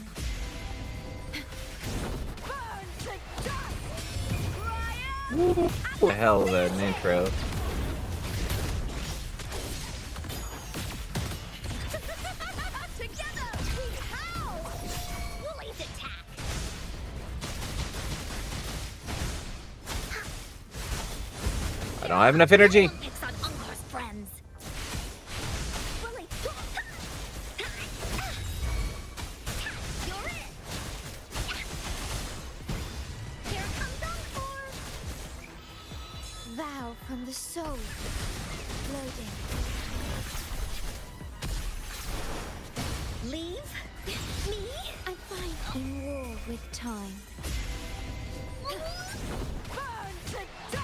Burn to dust! Ryan! What the hell of an intro. Together we howl! Wooly's attack. I don't have enough energy. Picks on Encore's friends. Wooly. You're in. Here comes Encore. Vow from the soul. Loading. Leave? Me? I find in war with time. Burn to dust!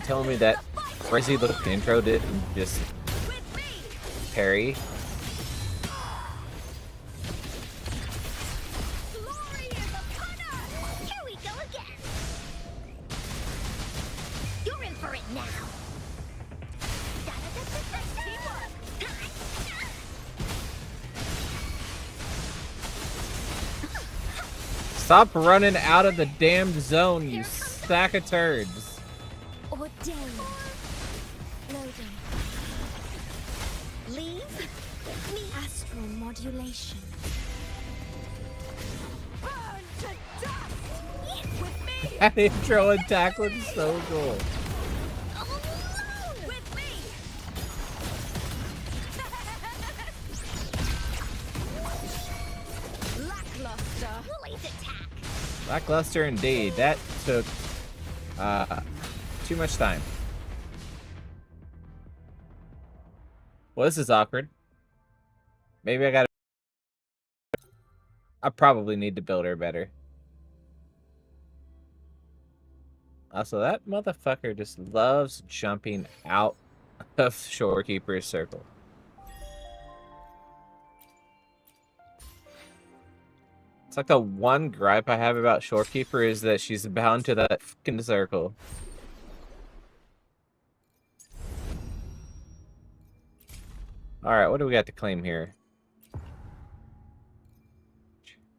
Telling me that crazy little intro didn't just With me parry. Glory is upon us! Here we go again! You're in for it now! Stop running out of the damned zone, you sack of turds. Ordained. Loading. Leave me. Astral modulation. Burn to dust! With me! That intro attack looks so cool. With me! Lackluster! Woolly's attack. Lackluster indeed. That took too much time. Well, this is awkward. Maybe I probably need to build her better. Also, that motherfucker just loves jumping out of Shorekeeper's circle. It's like the one gripe I have about Shorekeeper is that she's bound to that fucking circle. Alright, what do we got to claim here?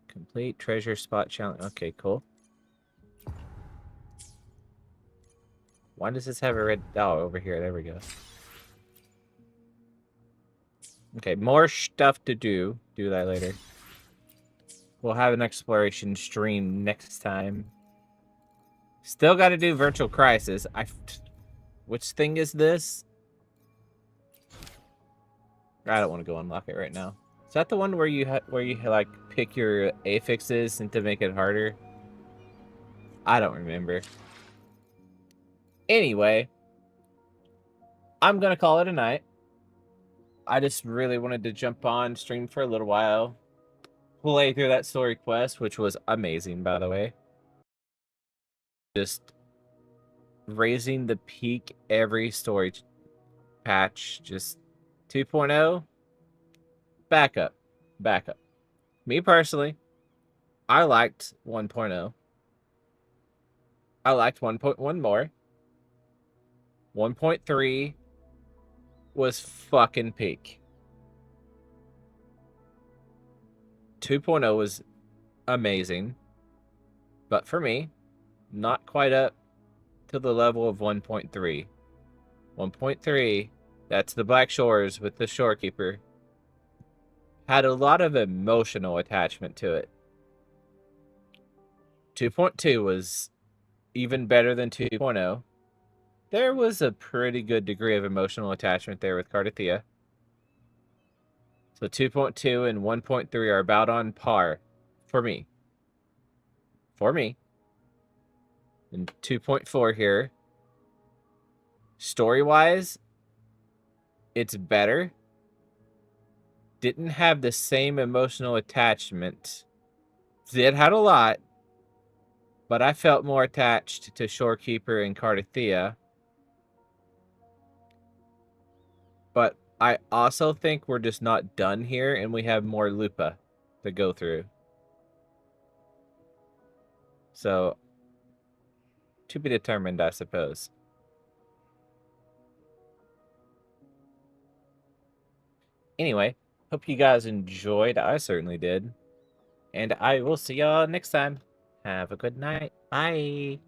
Complete treasure spot challenge. Okay, cool. Why does this have a red... Oh, over here. There we go. Okay, more stuff to do. Do that later. We'll have an exploration stream next time. Still got to do Virtual Crisis. Which thing is this? I don't want to go unlock it right now. Is that the one where you like pick your affixes and to make it harder? I don't remember. Anyway, I'm gonna call it a night. I just really wanted to jump on stream for a little while, play through that story quest, which was amazing, by the way. Just raising the peak every story patch. Just 2.0. Back up. Me personally, I liked 1.0. I liked 1.1 more. 1.3 was fucking peak. 2.0 was amazing. But for me, not quite up to the level of 1.3. 1.3, that's the Black Shores with the Shorekeeper, had a lot of emotional attachment to it. 2.2 was even better than 2.0. There was a pretty good degree of emotional attachment there with Cardathia. So 2.2 and 1.3 are about on par for me. And 2.4 here. Story-wise, it's better. Didn't have the same emotional attachment. It had a lot, but I felt more attached to Shorekeeper and Cardathia. But I also think we're just not done here, and we have more Lupa to go through. So, to be determined, I suppose. Anyway, hope you guys enjoyed. I certainly did. And I will see y'all next time. Have a good night. Bye.